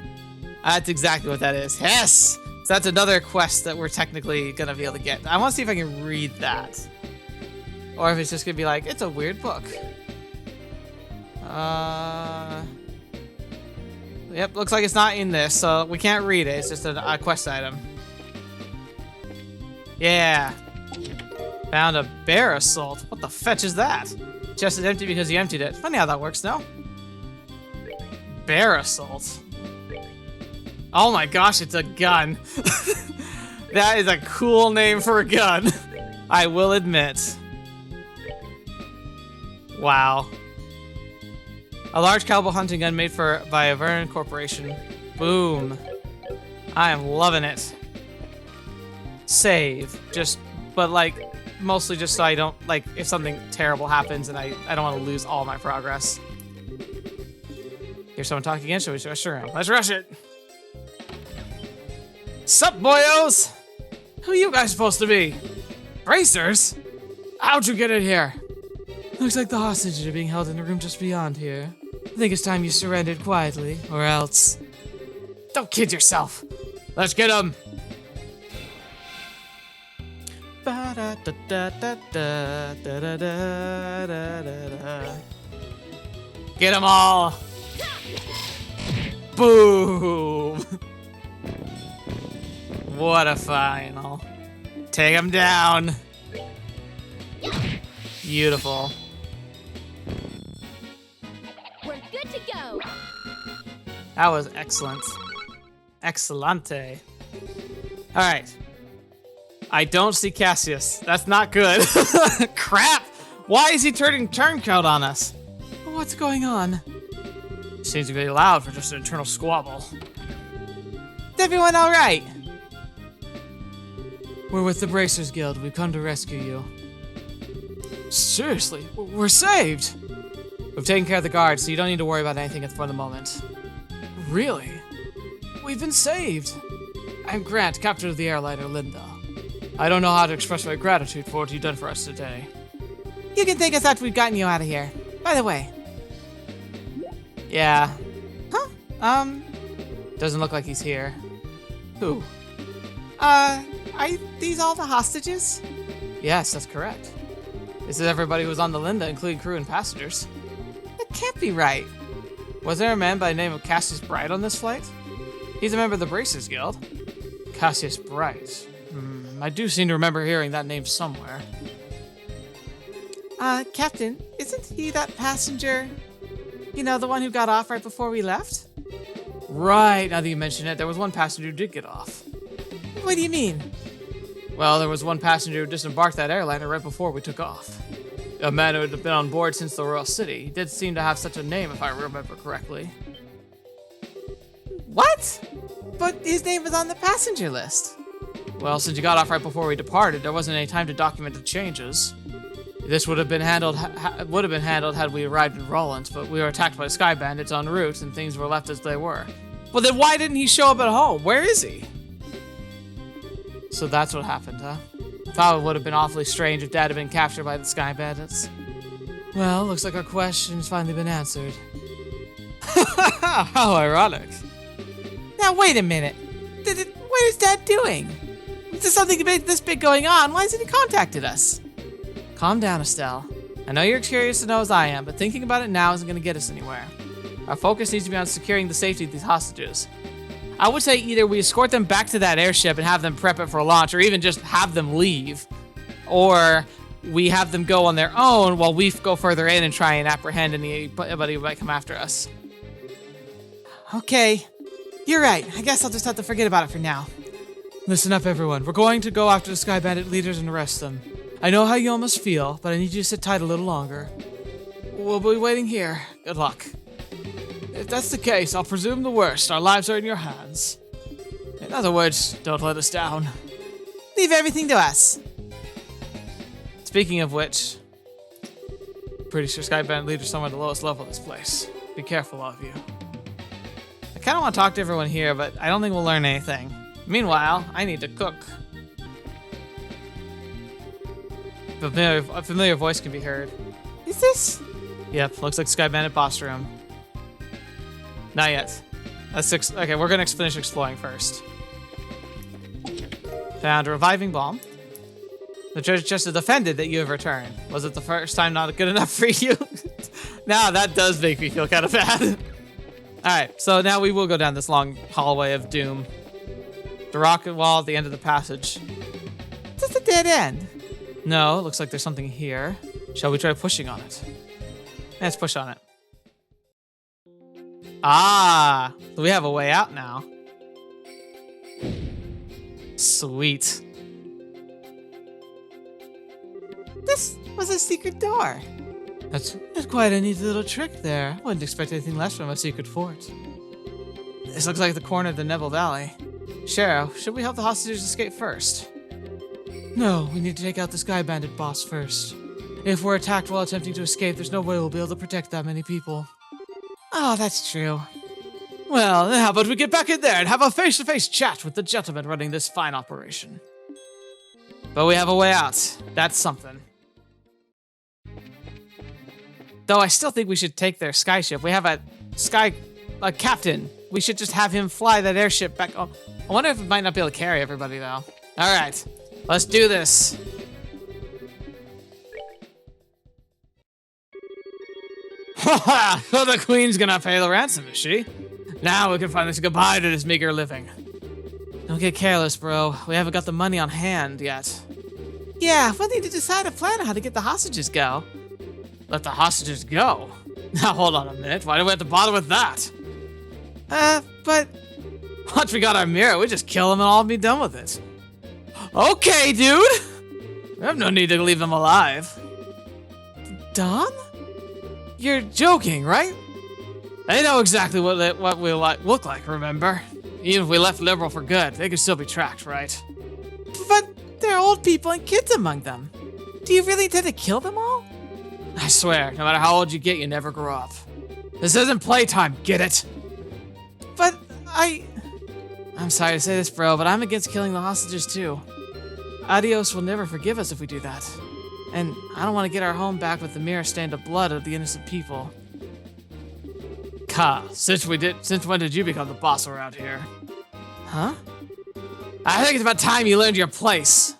That's exactly what that is. Yes! So that's another quest that we're technically gonna be able to get. I want to see if I can read that. Or if it's just gonna be like, it's a weird book. Yep, looks like it's not in this, so we can't read it. It's just a quest item. Yeah. Found a bear assault. What the fetch is that? Chest is empty because you emptied it. Funny how that works, no? Bear assault. Oh my gosh, it's a gun. That is a cool name for a gun. I will admit. Wow. A large caliber hunting gun made by a Vernon Corporation. Boom. I am loving it. Save. But like, mostly just so I don't, like, if something terrible happens and I don't want to lose all my progress. Hear someone talking again? Should we rush around? Let's rush it. Sup, boyos? Who are you guys supposed to be? Bracers? How'd you get in here? Looks like the hostages are being held in the room just beyond here. I think it's time you surrendered quietly, or else. Don't kid yourself. Let's get them. Get them all. Boom. What a final. Take them down. Beautiful. We're good to go. That was excellent. Excellente. All right. I don't see Cassius. That's not good. Crap! Why is he turning turncoat on us? What's going on? Seems to be loud for just an internal squabble. Is everyone all right? We're with the Bracers Guild. We've come to rescue you. Seriously? We're saved? We've taken care of the guards, so you don't need to worry about anything for the moment. Really? We've been saved. I'm Grant, captain of the airliner Linda. I don't know how to express my gratitude for what you've done for us today. You can thank us after we've gotten you out of here. By the way, Yeah. Huh? Doesn't look like he's here. Who? Are these all the hostages? Yes, that's correct. This is everybody who was on the Linda, including crew and passengers. That can't be right. Was there a man by the name of Cassius Bright on this flight? He's a member of the Bracers Guild. Cassius Bright. I do seem to remember hearing that name somewhere. Captain, isn't he that passenger? You know, the one who got off right before we left? Right, now that you mention it, there was one passenger who did get off. What do you mean? Well, there was one passenger who disembarked that airliner right before we took off. A man who had been on board since the Royal City. He did seem to have such a name, if I remember correctly. What? But his name was on the passenger list. Well, since you got off right before we departed, there wasn't any time to document the changes. This would have been handled had we arrived in Rollins, but we were attacked by Sky Bandits en route, and things were left as they were. Well, then why didn't he show up at home? Where is he? So that's what happened, huh? Thought it would have been awfully strange if Dad had been captured by the Sky Bandits. Well, looks like our question's finally been answered. How ironic. Now, wait a minute. What is Dad doing? If there's something this big going on, why hasn't he contacted us? Calm down, Estelle. I know you're curious to know as I am, but thinking about it now isn't going to get us anywhere. Our focus needs to be on securing the safety of these hostages. I would say either we escort them back to that airship and have them prep it for launch, or even just have them leave. Or we have them go on their own while we go further in and try and apprehend anybody who might come after us. Okay, you're right. I guess I'll just have to forget about it for now. Listen up, everyone. We're going to go after the Sky Bandit leaders and arrest them. I know how you all must feel, but I need you to sit tight a little longer. We'll be waiting here. Good luck. If that's the case, I'll presume the worst. Our lives are in your hands. In other words, don't let us down. Leave everything to us. Speaking of which, pretty sure Sky Bandit leaders somewhere at the lowest level of this place. Be careful, all of you. I kind of want to talk to everyone here, but I don't think we'll learn anything. Meanwhile, I need to cook. A familiar voice can be heard. Is this? Yep, looks like Sky Bandit boss room. Not yet. Okay, we're gonna finish exploring first. Found a reviving bomb. The treasure chest is offended that you have returned. Was it the first time not good enough for you? Now that does make me feel kind of bad. Alright, so now we will go down this long hallway of doom. The rocket wall at the end of the passage. Is this a dead end? No, it looks like there's something here. Shall we try pushing on it? Let's push on it. Ah, so we have a way out now. Sweet. This was a secret door. That's quite a neat little trick there. Wouldn't expect anything less from a secret fort. This looks like the corner of the Neville Valley. Sheriff, should we help the hostages escape first? No, we need to take out the Sky Bandit boss first. If we're attacked while attempting to escape, there's no way we'll be able to protect that many people. Oh, that's true. Well, then how about we get back in there and have a face-to-face chat with the gentleman running this fine operation. But we have a way out. That's something. Though I still think we should take their skyship. We have a captain. We should just have him fly that airship back. Oh, I wonder if it might not be able to carry everybody, though. All right, let's do this. Haha, so the queen's gonna pay the ransom, is she? Now we can finally say goodbye to this meager living. Don't get careless, bro. We haven't got the money on hand yet. Yeah, we'll need to decide a plan on how to get the hostages go. Let the hostages go? Now hold on a minute, why do we have to bother with that? But... Once we got our mirror, we just kill them and all be done with it. Okay, dude! We have no need to leave them alive. Don? You're joking, right? They know exactly what we look like, remember? Even if we left Liberl for good, they could still be tracked, right? But there are old people and kids among them. Do you really intend to kill them all? I swear, no matter how old you get, you never grow up. This isn't playtime, get it? But I'm sorry to say this, bro, but I'm against killing the hostages too. Adios will never forgive us if we do that. And I don't want to get our home back with the mirror stained of blood of the innocent people. Ka, since when did you become the boss around here? Huh? I think it's about time you learned your place.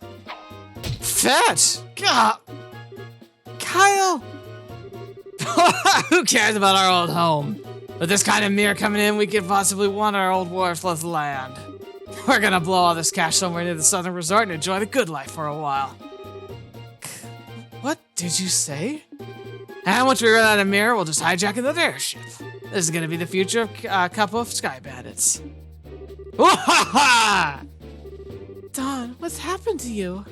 Fetch! God. Kyle! Who cares about our old home? With this kind of mirror coming in, we could possibly want our old worthless land. We're gonna blow all this cash somewhere near the southern resort and enjoy the good life for a while. What did you say? And once we run out of mirror, we'll just hijack another airship. This is gonna be the future of couple of sky bandits. Don, what's happened to you?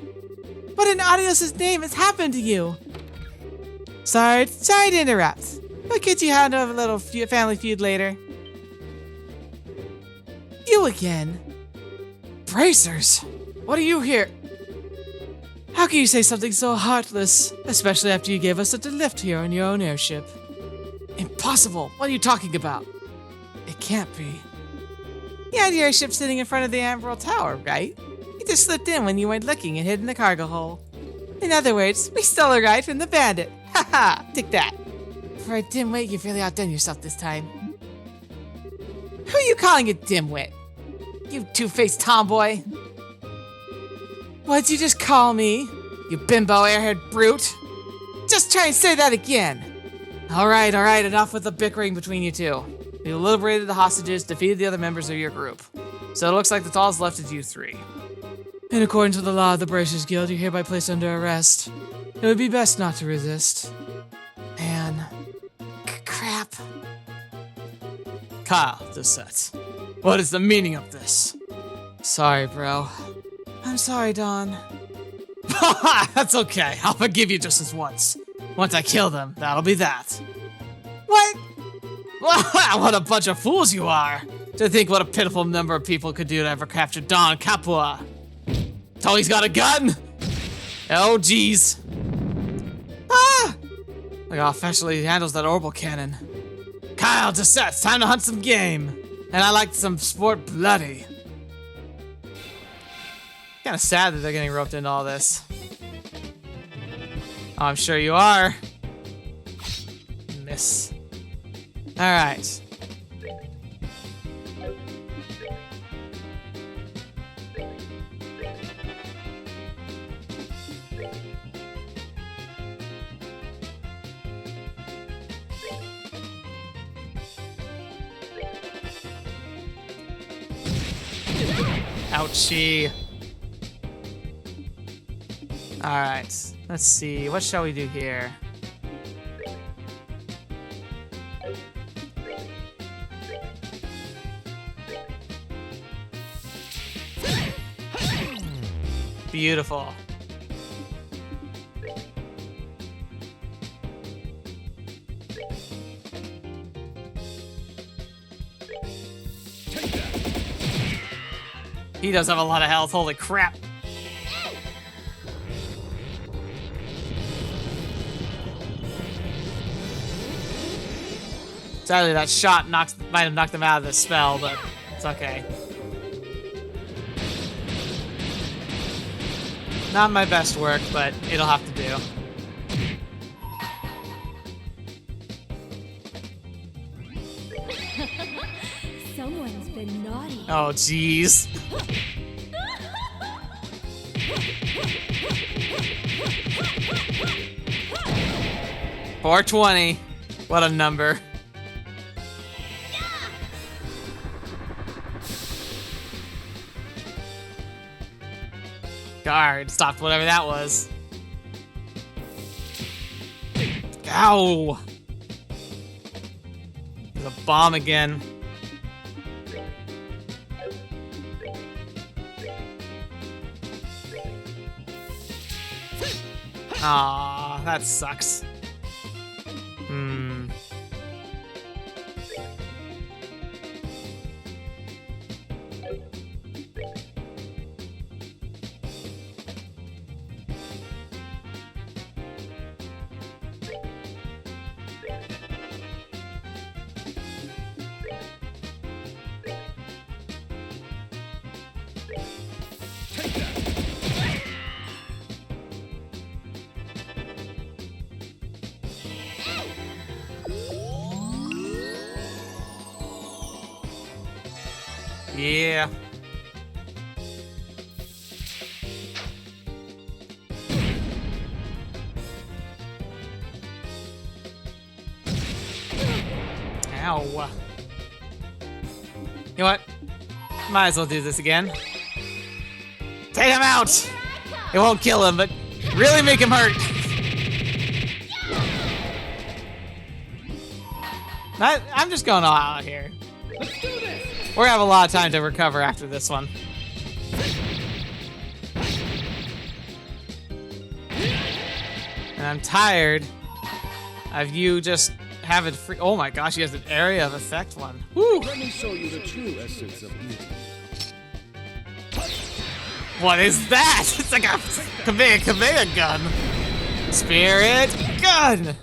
What in Adios' name has happened to you? Sorry to interrupt. But could you handle a little family feud later? You again. Bracers, what are you here? How can you say something so heartless, especially after you gave us such a lift here on your own airship? Impossible. What are you talking about? It can't be. You had your airship sitting in front of the Admiral Tower, right? You just slipped in when you weren't looking and hid in the cargo hole. In other words, we stole a ride from the Bandit. Haha, take that. For a dimwit, you've really outdone yourself this time. Who are you calling a dimwit? You two-faced tomboy. What'd you just call me? You bimbo airhead brute? Just try and say that again. Alright, enough with the bickering between you two. You liberated the hostages, defeated the other members of your group. So it looks like that's all that's left is you three. In accordance with the law of the Bracers Guild, you're hereby placed under arrest. It would be best not to resist. Man. Crap. Kyle, this set. What is the meaning of this? Sorry, bro. I'm sorry, Don. That's okay. I'll forgive you just this once. Once I kill them, that'll be that. What? What a bunch of fools you are! To think what a pitiful number of people could do to ever capture Don Capua. Oh, he's got a gun? Oh, jeez. Ah! Look how officially he handles that orbal cannon. Kyle, just set. It's time to hunt some game. And I like some sport bloody. Kinda sad that they're getting roped into all this. Oh, I'm sure you are. Miss. Alright. Ouchie. Alright, let's see. What shall we do here? Beautiful. He does have a lot of health, holy crap. Sadly, that shot might have knocked him out of the spell, but it's okay. Not my best work, but it'll have to do. Someone's been naughty. Oh, jeez. 420. What a number. Guard, stopped whatever that was. Ow! There's a bomb again. Aw, that sucks. Yeah. Ow. You know what? Might as well do this again. Take him out! It won't kill him, but really make him hurt. I'm just going all out here. Let's do this! We're gonna have a lot of time to recover after this one. And I'm tired of you just having free. Oh my gosh, he has an area of effect one. Woo! Let me show you the true essence of beauty. What is that? It's like a conveyor gun. Spirit gun.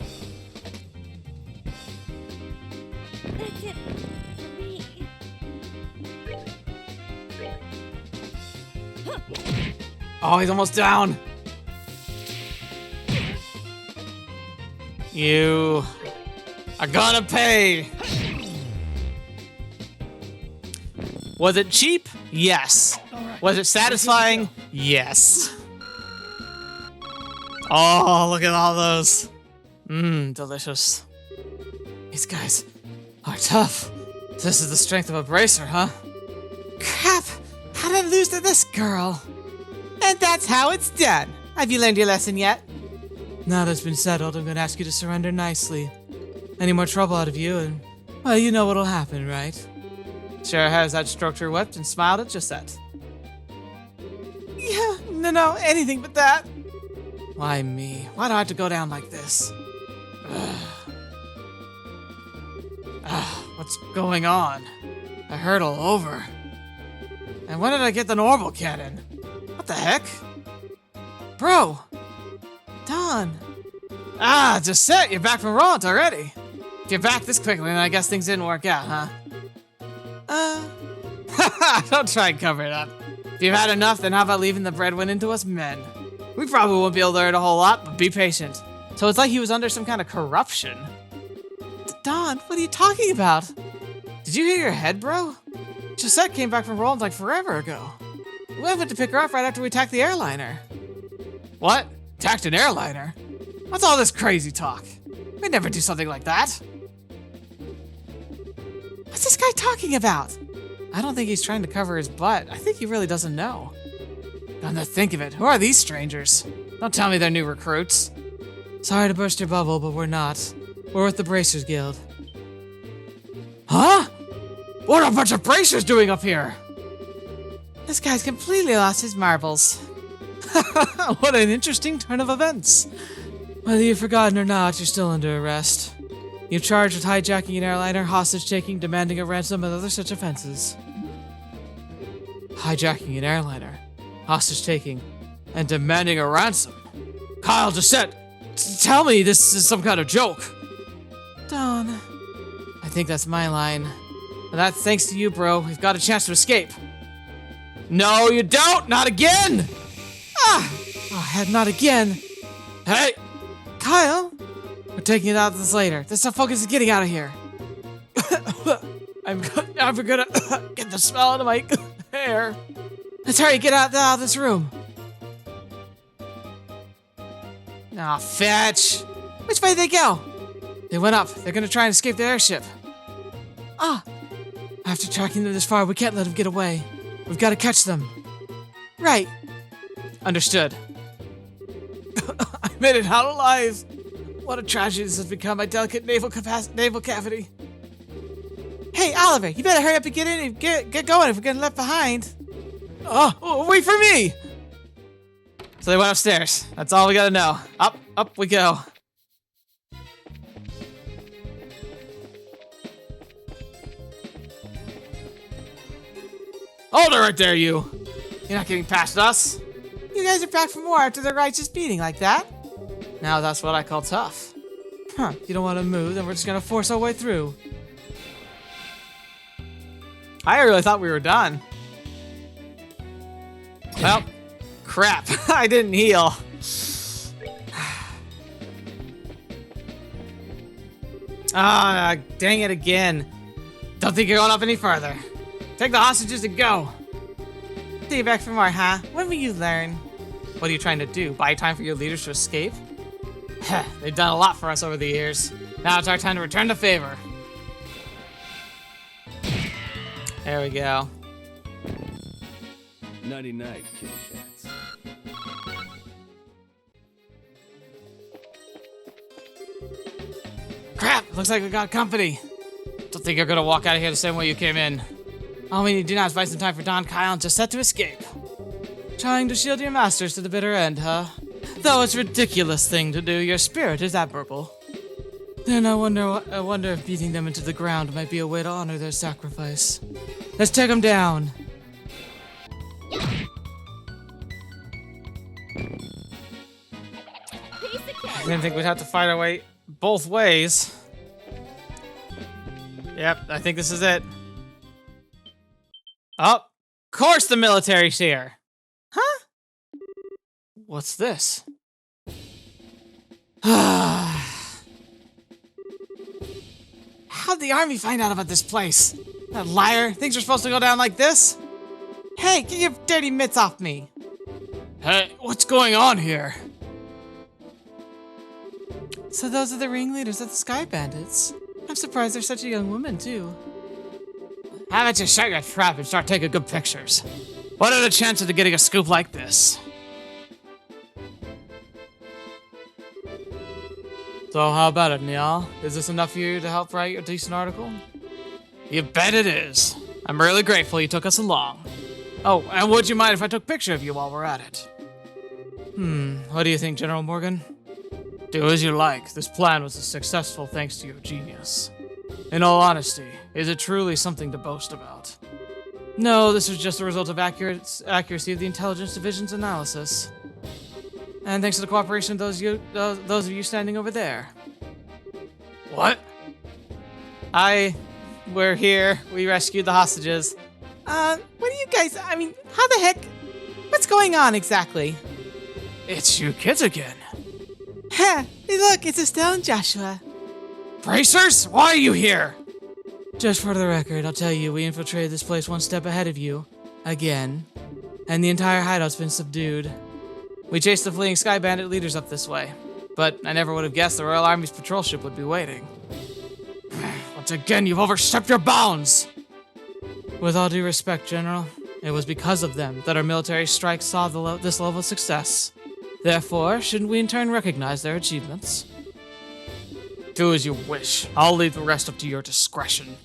That's it for me. Oh, he's almost down. You are gonna pay. Was it cheap? Yes. Was it satisfying? Yes. Oh, look at all those. Mmm, delicious. These guys are tough. This is the strength of a bracer, huh? Crap! How did I lose to this girl? And that's how it's done. Have you learned your lesson yet? Now that's been settled, I'm gonna ask you to surrender nicely. Any more trouble out of you, and, well, you know what'll happen, right? Sarah has that stroked her whip and smiled at Josette. Yeah, no, anything but that. Why me? Why do I have to go down like this? What's going on? I heard all over. And when did I get the normal cannon? What the heck? Bro! Don! Ah, Josette, you're back from Rant already. If you're back this quickly, then I guess things didn't work out, huh? Don't try and cover it up. If you've had enough, then how about leaving the breadwinning to us men? We probably won't be able to learn a whole lot, but be patient. So it's like he was under some kind of corruption. Don, what are you talking about? Did you hit your head, bro? Josette came back from Roland like forever ago. We went to pick her up right after we attacked the airliner. What? Attacked an airliner? What's all this crazy talk? We'd never do something like that. What's this guy talking about? I don't think he's trying to cover his butt. I think he really doesn't know. Come to think of it, who are these strangers? Don't tell me they're new recruits. Sorry to burst your bubble, but we're not. We're with the Bracers Guild. Huh? What are a bunch of Bracers doing up here? This guy's completely lost his marbles. What an interesting turn of events. Whether you've forgotten or not, you're still under arrest. You're charged with hijacking an airliner, hostage-taking, demanding a ransom, and other such offenses. Hijacking an airliner, hostage-taking, and demanding a ransom? Kyle Josette, tell me this is some kind of joke. Don, I think that's my line. But that's thanks to you, bro. We've got a chance to escape. No, you don't! Not again! Not again. Hey! Kyle! We're taking it out of this later. This focus is getting out of here. I'm gonna get the smell out of my hair. Let's hurry, get out of this room. Aw, fetch. Which way did they go? They went up. They're gonna try and escape the airship. After tracking them this far, we can't let them get away. We've got to catch them. Right. Understood. I made it out alive. What a tragedy this has become, my delicate naval cavity. Hey, Oliver, you better hurry up and get in and get going if we're getting left behind. Oh, wait for me! So they went upstairs. That's all we gotta know. Up we go. Hold it right there, you! You're not getting past us. You guys are back from war after the righteous beating like that? Now that's what I call tough. Huh, you don't want to move, then we're just gonna force our way through. I really thought we were done. Well, crap, I didn't heal. Ah, dang it again. Don't think you're going up any further. take the hostages and go. See you back for more, huh? When will you learn? What are you trying to do? Buy time for your leaders to escape? They've done a lot for us over the years. Now it's our time to return the favor. There we go. Nighty night, kitty cats. Crap! Looks like we got company. Don't think you're gonna walk out of here the same way you came in. All we need to do now is buy some time for Don Kyle and just set to escape. Trying to shield your masters to the bitter end, huh? Though it's a ridiculous thing to do, your spirit is admirable. Then I wonder if beating them into the ground might be a way to honor their sacrifice. Let's take them down. I didn't think we'd have to fight our way both ways. Yep, I think this is it. Oh, of course the military's here. Huh? What's this? How'd the army find out about this place? That liar, things are supposed to go down like this? Hey, get your dirty mitts off me. Hey, what's going on here? So those are the ringleaders of the Sky Bandits. I'm surprised they're such a young woman, too. How about you shut your trap and start taking good pictures? What are the chances of getting a scoop like this? So how about it, Niall? Is this enough for you to help write your decent article? You bet it is. I'm really grateful you took us along. Oh, and would you mind if I took a picture of you while we're at it? What do you think, General Morgan? Do as you like. This plan was successful thanks to your genius. In all honesty, is it truly something to boast about? No, this was just a result of accuracy of the Intelligence Division's analysis. And thanks to the cooperation of those of you standing over there. What? We're here. We rescued the hostages. What do you guys, how the heck? What's going on exactly? It's you kids again. Ha! Hey, look, it's Estelle and Joshua. Bracers? Why are you here? Just for the record, I'll tell you, we infiltrated this place one step ahead of you. Again. And the entire hideout's been subdued. We chased the fleeing Sky Bandit leaders up this way. But I never would have guessed the Royal Army's patrol ship would be waiting. Once again, you've overstepped your bounds! With all due respect, General, it was because of them that our military strike saw this level of success. Therefore, shouldn't we in turn recognize their achievements? Do as you wish. I'll leave the rest up to your discretion.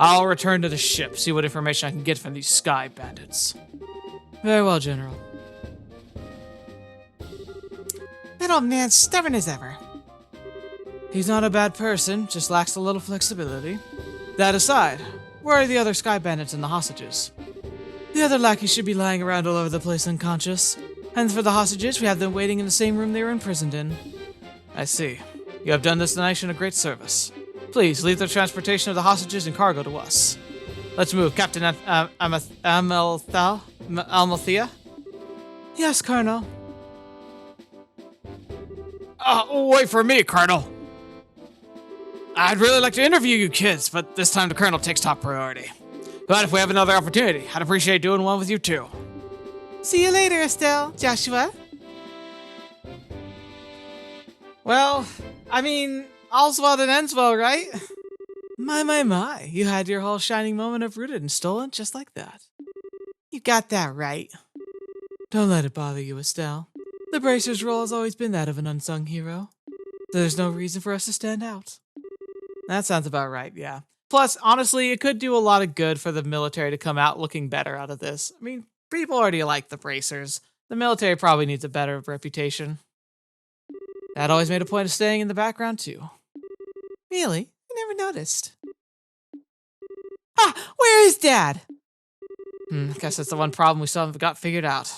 I'll return to the ship, see what information I can get from these Sky Bandits. Very well, General. That old man's stubborn as ever. He's not a bad person, just lacks a little flexibility. That aside, where are the other Sky Bandits and the hostages? The other lackeys should be lying around all over the place unconscious. And for the hostages, we have them waiting in the same room they were imprisoned in. I see. You have done this nation a great service. Please, leave the transportation of the hostages and cargo to us. Let's move, Captain Amalthea? Yes, Colonel. Wait for me, Colonel. I'd really like to interview you kids, but this time the Colonel takes top priority. But if we have another opportunity, I'd appreciate doing one with you too. See you later, Estelle. Joshua? Well, all's well that ends well, right? My. You had your whole shining moment uprooted and stolen just like that. You got that right. Don't let it bother you, Estelle. The Bracer's role has always been that of an unsung hero. There's no reason for us to stand out. That sounds about right, yeah. Plus, honestly, it could do a lot of good for the military to come out looking better out of this. People already like the Bracers. The military probably needs a better reputation. That always made a point of staying in the background, too. Really? I never noticed. Where is Dad? Guess that's the one problem we still haven't got figured out.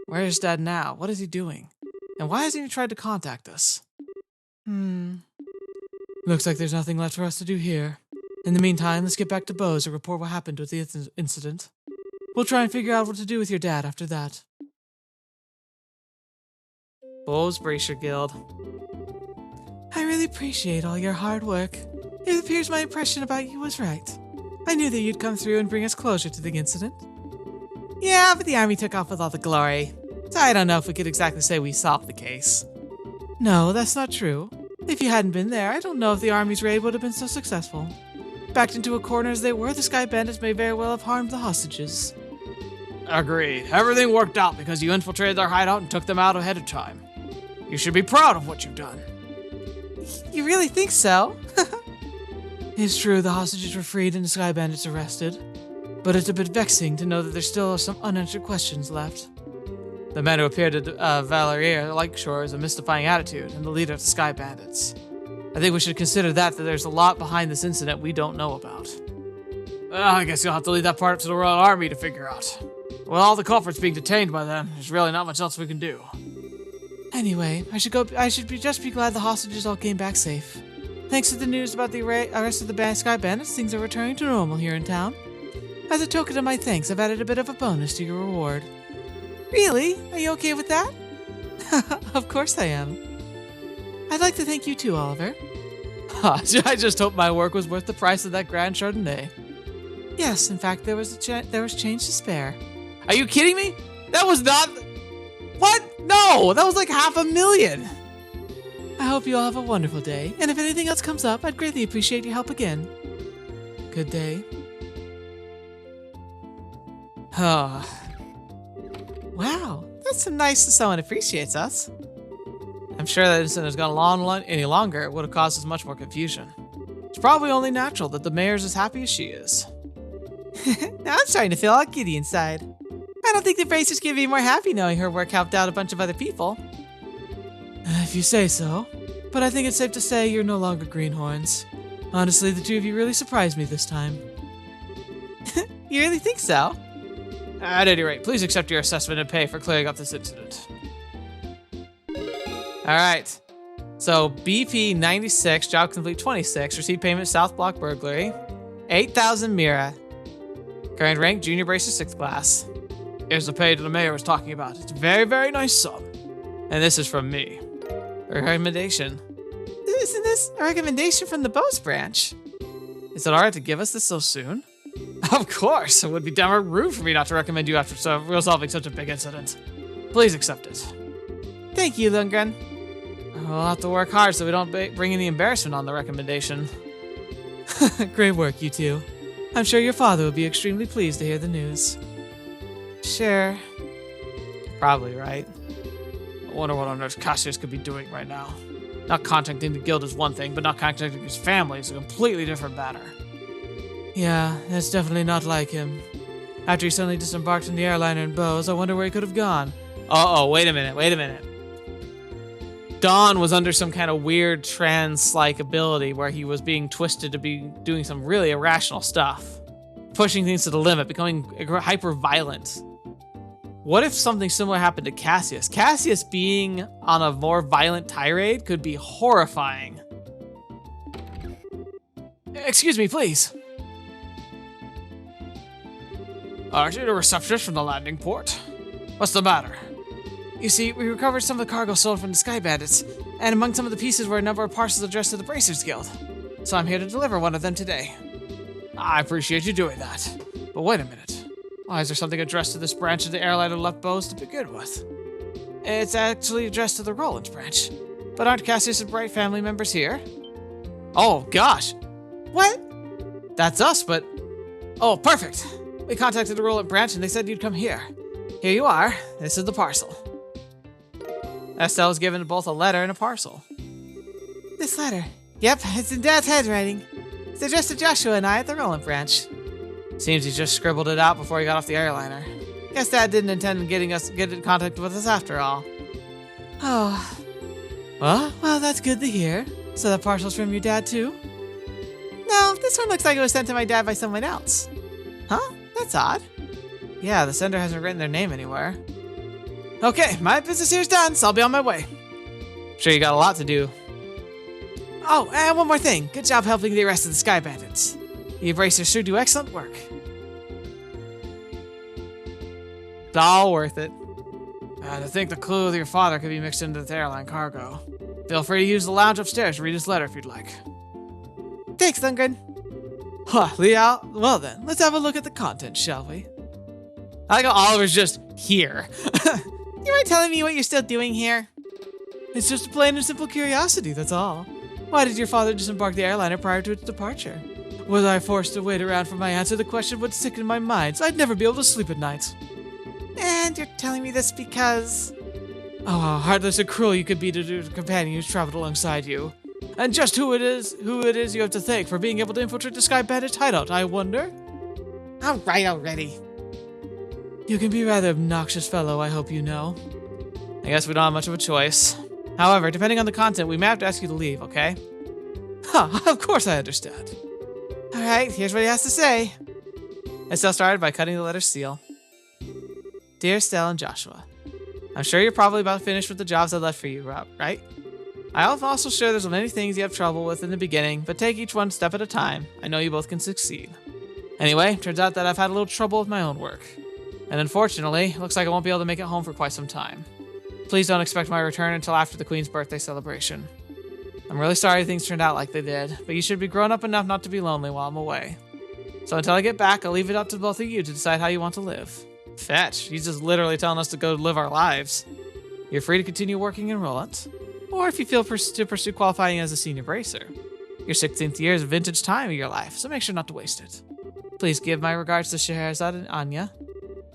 Where is Dad now? What is he doing? And why hasn't he tried to contact us? Looks like there's nothing left for us to do here. In the meantime, let's get back to Bose and report what happened with the incident. We'll try and figure out what to do with your dad after that. Bose Bracer Guild. I really appreciate all your hard work. It appears my impression about you was right. I knew that you'd come through and bring us closure to the incident. Yeah, but the army took off with all the glory, so I don't know if we could exactly say we solved the case. No, that's not true. If you hadn't been there, I don't know if the army's raid would have been so successful. Backed into a corner as they were, the Sky Bandits may very well have harmed the hostages. Agreed. Everything worked out because you infiltrated their hideout and took them out ahead of time. You should be proud of what you've done. You really think so? It's true, the hostages were freed and the Sky Bandits arrested. But it's a bit vexing to know that there still are some unanswered questions left. The men who appeared at Valerier Lakeshore is a mystifying attitude and the leader of the Sky Bandits. I think we should consider that there's a lot behind this incident we don't know about. Well, I guess you'll have to leave that part up to the Royal Army to figure out. With all the culprits being detained by them, there's really not much else we can do. Anyway, I should just be glad the hostages all came back safe. Thanks to the news about the arrest of the Sky Bandits, things are returning to normal here in town. As a token of my thanks, I've added a bit of a bonus to your reward. Really? Are you okay with that? Of course I am. I'd like to thank you too, Oliver. I just hope my work was worth the price of that Grand Chardonnay. Yes, in fact, there was change to spare. Are you kidding me? That was not... What? No, that was like $500,000. I hope you all have a wonderful day, and if anything else comes up, I'd greatly appreciate your help again. Good day. Oh. Wow, that's so nice that someone appreciates us. I'm sure that incident has gone on any longer, it would have caused us much more confusion. It's probably only natural that the mayor's as happy as she is. Now I'm starting to feel all giddy inside. I don't think the Bracers can be more happy knowing her work helped out a bunch of other people. If you say so. But I think it's safe to say you're no longer greenhorns. Honestly, the two of you really surprised me this time. You really think so? At any rate, please accept your assessment and pay for clearing up this incident. Alright. So, BP 96, job complete 26, received payment South Block burglary. 8,000 Mira. Current rank, junior bracer 6th class. Here's the pay that the mayor was talking about. It's a very, very nice sum. And this is from me. A recommendation. Isn't this a recommendation from the Bows branch? Is it alright to give us this so soon? Of course, it would be downright rude for me not to recommend you after resolving such a big incident. Please accept it. Thank you, Lundgren. We'll have to work hard so we don't bring any embarrassment on the recommendation. Great work, you two. I'm sure your father will be extremely pleased to hear the news. Sure. Probably right. I wonder what on earth Cassius could be doing right now. Not contacting the guild is one thing, but not contacting his family is a completely different matter. Yeah, that's definitely not like him. After he suddenly disembarked in the airliner in Bose, I wonder where he could have gone. Uh-oh, wait a minute. Dawn was under some kind of weird trance-like ability where he was being twisted to be doing some really irrational stuff. Pushing things to the limit, becoming hyper-violent. What if something similar happened to Cassius? Cassius being on a more violent tirade could be horrifying. Excuse me, please. Aren't you the receptionist from the landing port? What's the matter? You see, we recovered some of the cargo sold from the Sky Bandits, and among some of the pieces were a number of parcels addressed to the Bracers Guild. So I'm here to deliver one of them today. I appreciate you doing that. But wait a minute. Why is there something addressed to this branch of the airliner left Bose to begin with? It's actually addressed to the Rollins branch. But aren't Cassius and Bright family members here? Oh, gosh. What? That's us, but... Oh, perfect. We contacted the Roland branch and they said you'd come here. Here you are. This is the parcel. Estelle was given both a letter and a parcel. This letter? Yep, it's in Dad's handwriting. It's addressed to Joshua and I at the Roland branch. Seems he just scribbled it out before he got off the airliner. Guess Dad didn't intend on get in contact with us after all. Oh. Well, that's good to hear. So the parcel's from your dad too? No, this one looks like it was sent to my dad by someone else. Huh? That's odd. Yeah, the sender hasn't written their name anywhere. Okay, my business here's done, so I'll be on my way. Sure you got a lot to do. Oh, and one more thing. Good job helping the rest of the Sky Bandits. The Embracers sure do excellent work. It's all worth it. To think the clue of your father could be mixed into the airline cargo. Feel free to use the lounge upstairs to read his letter if you'd like. Thanks, Lundgren. Huh, Liao? Well then, let's have a look at the content, shall we? I like how Oliver's just here. You mind telling me what you're still doing here? It's just a plain and simple curiosity, that's all. Why did your father disembark the airliner prior to its departure? Was I forced to wait around for my answer? The question would sicken my mind, so I'd never be able to sleep at night. And you're telling me this because... Oh, how heartless and cruel you could be to a companion who's traveled alongside you. And just who it is you have to thank for being able to infiltrate the Sky Bandits hideout, I wonder? All right already. You can be a rather obnoxious fellow, I hope you know. I guess we don't have much of a choice. However, depending on the content, we may have to ask you to leave, okay? Huh, of course I understand. Alright, here's what he has to say. Estelle started by cutting the letter seal. Dear Estelle and Joshua, I'm sure you're probably about finished with the jobs I left for you, right? I'm also sure there's many things you have trouble with in the beginning, but take each one step at a time. I know you both can succeed. Anyway, turns out that I've had a little trouble with my own work. And unfortunately, it looks like I won't be able to make it home for quite some time. Please don't expect my return until after the Queen's birthday celebration. I'm really sorry things turned out like they did, but you should be grown up enough not to be lonely while I'm away. So until I get back, I'll leave it up to both of you to decide how you want to live. Fetch, he's just literally telling us to go live our lives. You're free to continue working in Roland, or if you feel to pursue qualifying as a senior bracer. Your 16th year is a vintage time of your life, so make sure not to waste it. Please give my regards to Scheherazade and Anya.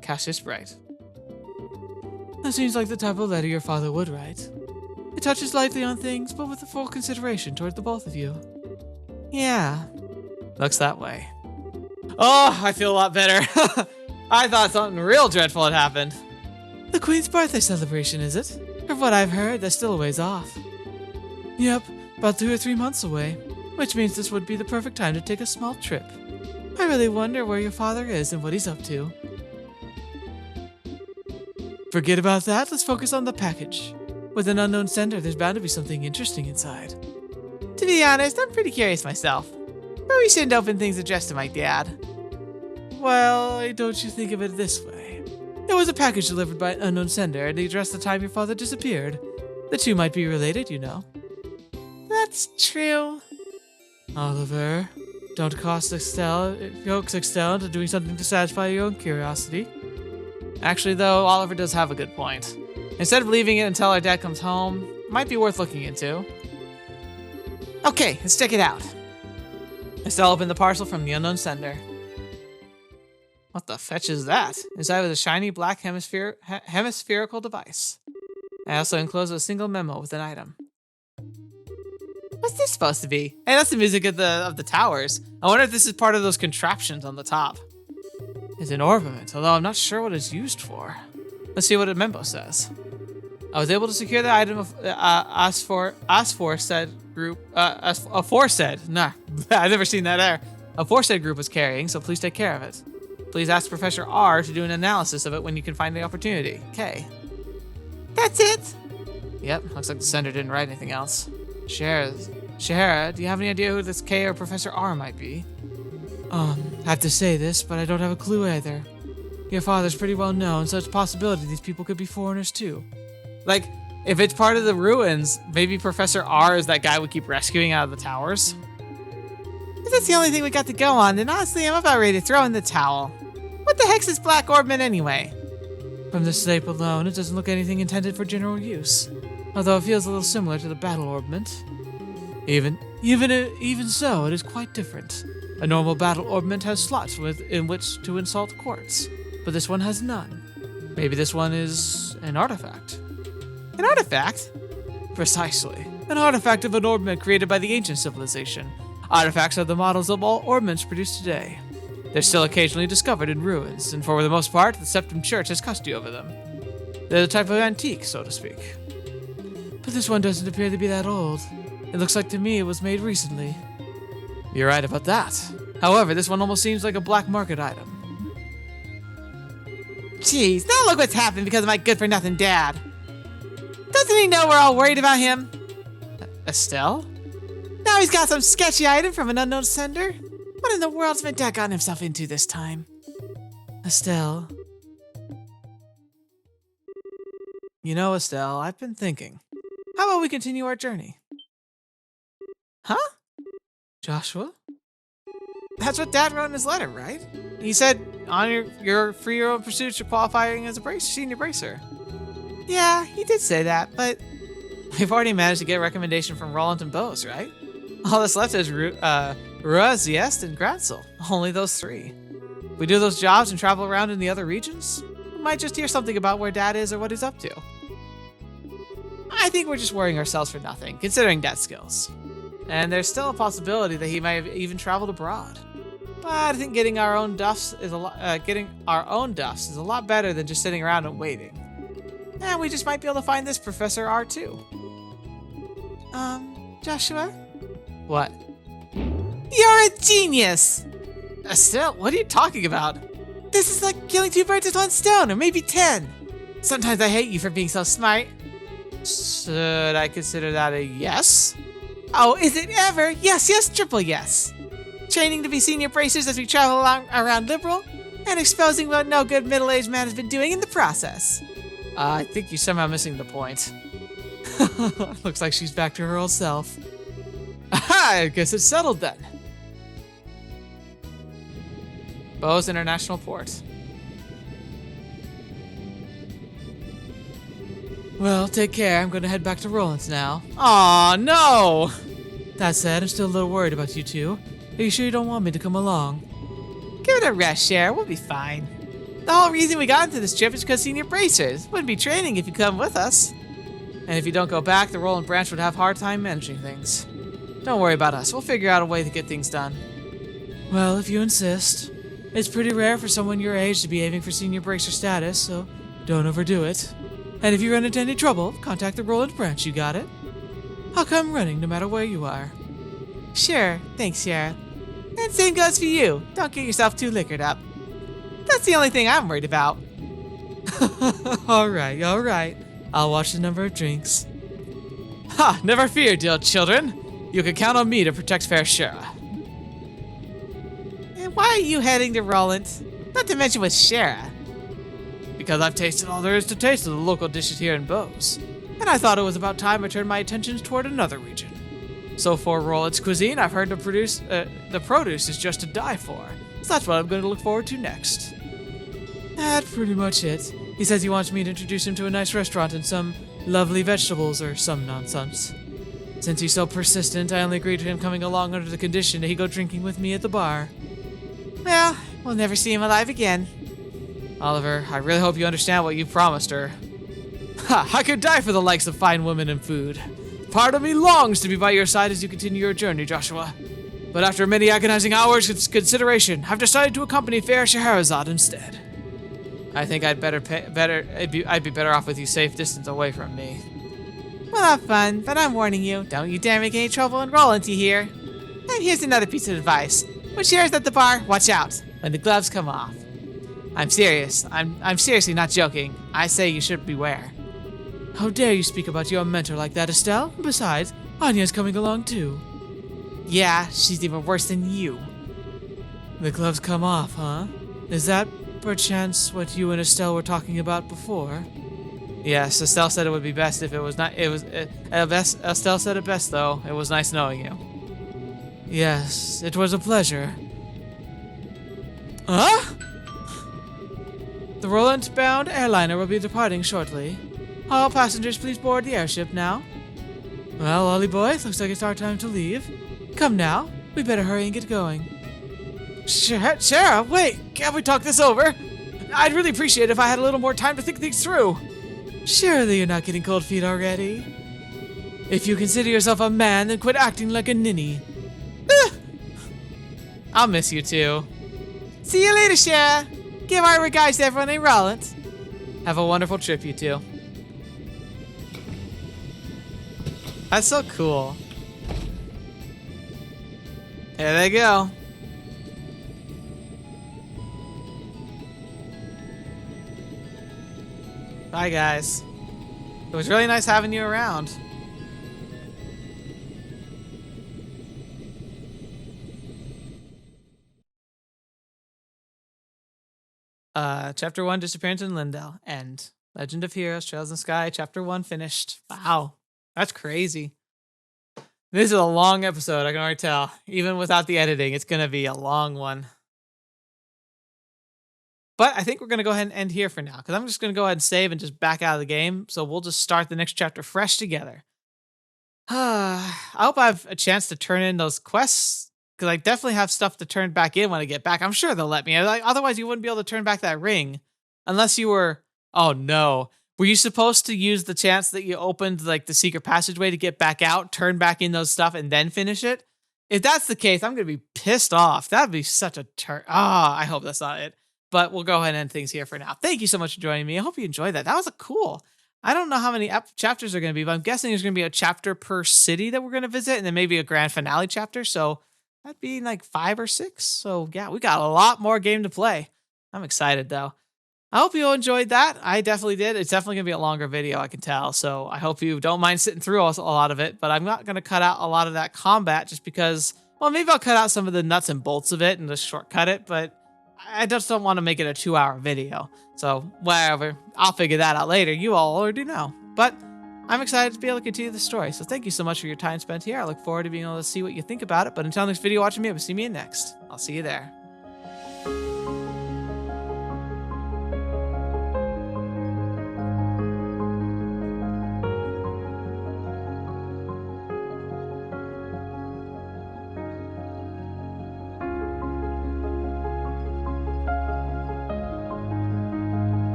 Cassius Bright. That seems like the type of letter your father would write. It touches lightly on things, but with a full consideration toward the both of you. Yeah, looks that way. Oh, I feel a lot better. I thought something real dreadful had happened. The Queen's birthday celebration, is it? From what I've heard, that's still a ways off. Yep, about 2 or 3 months away, which means this would be the perfect time to take a small trip. I really wonder where your father is and what he's up to. Forget about that, let's focus on the package. With an unknown sender, there's bound to be something interesting inside. To be honest, I'm pretty curious myself. But we shouldn't open things addressed to my dad. Well, don't you think of it this way. It was a package delivered by an unknown sender, and he addressed the time your father disappeared. The two might be related, you know. That's true. Oliver, don't coax Estelle into doing something to satisfy your own curiosity. Actually, though, Oliver does have a good point. Instead of leaving it until our dad comes home, it might be worth looking into. Okay, let's check it out. Estelle opened the parcel from the unknown sender. What the fetch is that? Inside was a shiny black hemispherical device. I also enclosed a single memo with an item. What's this supposed to be? Hey, that's the music of the towers. I wonder if this is part of those contraptions on the top. It's an ornament, although I'm not sure what it's used for. Let's see what a memo says. I was able to secure the item of aforesaid group. Nah, I've never seen that there. Aforesaid group was carrying, so please take care of it. Please ask Professor R to do an analysis of it when you can find the opportunity. K. That's it? Yep, looks like the sender didn't write anything else. Shahara, do you have any idea who this K or Professor R might be? I have to say this, but I don't have a clue either. Your father's pretty well known, so it's a possibility these people could be foreigners too. Like, if it's part of the ruins, maybe Professor R is that guy we keep rescuing out of the towers? If that's the only thing we got to go on, then honestly, I'm about ready to throw in the towel. What the heck's this black orbment anyway? From the shape alone, it doesn't look anything intended for general use, although it feels a little similar to the battle orbment. Even so, it is quite different. A normal battle orbment has slots in which to insult quartz, but this one has none. Maybe this one is an artifact. An artifact? Precisely. An artifact of an orbment created by the ancient civilization. Artifacts are the models of all orbments produced today. They're still occasionally discovered in ruins, and for the most part, the Septum Church has custody over them. They're the type of antique, so to speak. But this one doesn't appear to be that old. It looks like to me it was made recently. You're right about that. However, this one almost seems like a black market item. Jeez, now look what's happened because of my good-for-nothing dad. Doesn't he know we're all worried about him? Estelle? Now he's got some sketchy item from an unknown sender? What in the world's my dad gotten himself into this time? Estelle. You know, Estelle, I've been thinking. How about we continue our journey? Huh? Joshua? That's what Dad wrote in his letter, right? He said on your for your own pursuits you're qualifying as a senior bracer. Yeah, he did say that, but we've already managed to get a recommendation from Roland and Bose, right? All that's left is Ruaz, Ziest, and Gratzel. Only those three. If we do those jobs and travel around in the other regions, we might just hear something about where Dad is or what he's up to. I think we're just worrying ourselves for nothing, considering Dad's skills. And there's still a possibility that he might have even traveled abroad. But I think getting our own duffs is a lot better than just sitting around and waiting. And we just might be able to find this Professor R too. Joshua? What? You're a genius! Estelle, what are you talking about? This is like killing 2 birds with 1 stone, or maybe 10. Sometimes I hate you for being so smart. Should I consider that a yes? Oh, is it ever? Yes, yes, triple yes. Training to be senior bracers as we travel around Liberl, and exposing what no good middle-aged man has been doing in the process. I think you're somehow missing the point. Looks like she's back to her old self. Aha, I guess it's settled then. Bose International Port. Well, take care. I'm going to head back to Roland's now. Aw, no! That said, I'm still a little worried about you two. Are you sure you don't want me to come along? Give it a rest, Cher. We'll be fine. The whole reason we got into this trip is because senior bracers. Wouldn't be training if you come with us. And if you don't go back, the Roland branch would have a hard time managing things. Don't worry about us. We'll figure out a way to get things done. Well, if you insist. It's pretty rare for someone your age to be aiming for senior bracer status, so don't overdo it. And if you run into any trouble, contact the Roland branch, you got it? I'll come running no matter where you are. Sure, thanks, Sarah. And same goes for you. Don't get yourself too liquored up. That's the only thing I'm worried about. Alright, alright. I'll watch the number of drinks. Ha! Never fear, dear children. You can count on me to protect fair Shara. And why are you heading to Roland? Not to mention with Shara. Because I've tasted all there is to taste of the local dishes here in Bose. And I thought it was about time I turned my attentions toward another region. So for Roland's cuisine, I've heard the produce is just to die for. So that's what I'm going to look forward to next. That's pretty much it. He says he wants me to introduce him to a nice restaurant and some lovely vegetables or some nonsense. Since he's so persistent, I only agreed to him coming along under the condition that he go drinking with me at the bar. Well, we'll never see him alive again. Oliver, I really hope you understand what you promised her. Ha! I could die for the likes of fine women and food. Part of me longs to be by your side as you continue your journey, Joshua. But after many agonizing hours of consideration, I've decided to accompany fair Scheherazade instead. I think I'd be better off with you safe distance away from me. We'll have fun, but I'm warning you, don't you dare make any trouble and roll into here. And here's another piece of advice. When Cher's at the bar, watch out when the gloves come off. I'm serious. I'm seriously not joking. I say you should beware. How dare you speak about your mentor like that, Estelle? Besides, Anya's coming along too. Yeah, she's even worse than you. The gloves come off, huh? Is that perchance what you and Estelle were talking about before? Yes, Estelle said it would be best if it was not. Estelle said it best, though. It was nice knowing you. Yes, it was a pleasure. Huh? The Roland-bound airliner will be departing shortly. All passengers, please board the airship now. Well, Ollie boy, looks like it's our time to leave. Come now, we better hurry and get going. Shara, wait, can't we talk this over? I'd really appreciate it if I had a little more time to think things through. Surely you're not getting cold feet already. If you consider yourself a man, then quit acting like a ninny. I'll miss you too. See you later, Shara. Give our regards to everyone in Roland. Have a wonderful trip, you two. That's so cool. There they go. Bye, guys. It was really nice having you around. Chapter 1, Disappearance in Lindell. End. Legend of Heroes, Trails in the Sky, Chapter 1 finished. Wow. That's crazy. This is a long episode, I can already tell. Even without the editing, it's going to be a long one. But I think we're going to go ahead and end here for now, because I'm just going to go ahead and save and just back out of the game. So we'll just start the next chapter fresh together. I hope I have a chance to turn in those quests, because I definitely have stuff to turn back in when I get back. I'm sure they'll let me. Like, otherwise, you wouldn't be able to turn back that ring. Unless you were... Oh, no. Were you supposed to use the chance that you opened like the secret passageway to get back out, turn back in those stuff, and then finish it? If that's the case, I'm going to be pissed off. That'd be such a turn. I hope that's not it. But we'll go ahead and end things here for now. Thank you so much for joining me. I hope you enjoyed that. That was a cool. I don't know how many chapters are going to be, but I'm guessing there's going to be a chapter per city that we're going to visit, and then maybe a grand finale chapter. So that'd be like 5 or 6. So yeah, we got a lot more game to play. I'm excited though. I hope you enjoyed that. I definitely did. It's definitely going to be a longer video, I can tell. So I hope you don't mind sitting through a lot of it, but I'm not going to cut out a lot of that combat just because, well, maybe I'll cut out some of the nuts and bolts of it and just shortcut it, but I just don't want to make it a 2-hour video. So whatever, I'll figure that out later. You all already know. But I'm excited to be able to continue the story. So thank you so much for your time spent here. I look forward to being able to see what you think about it. But until next video, watching me, see me in next. I'll see you there.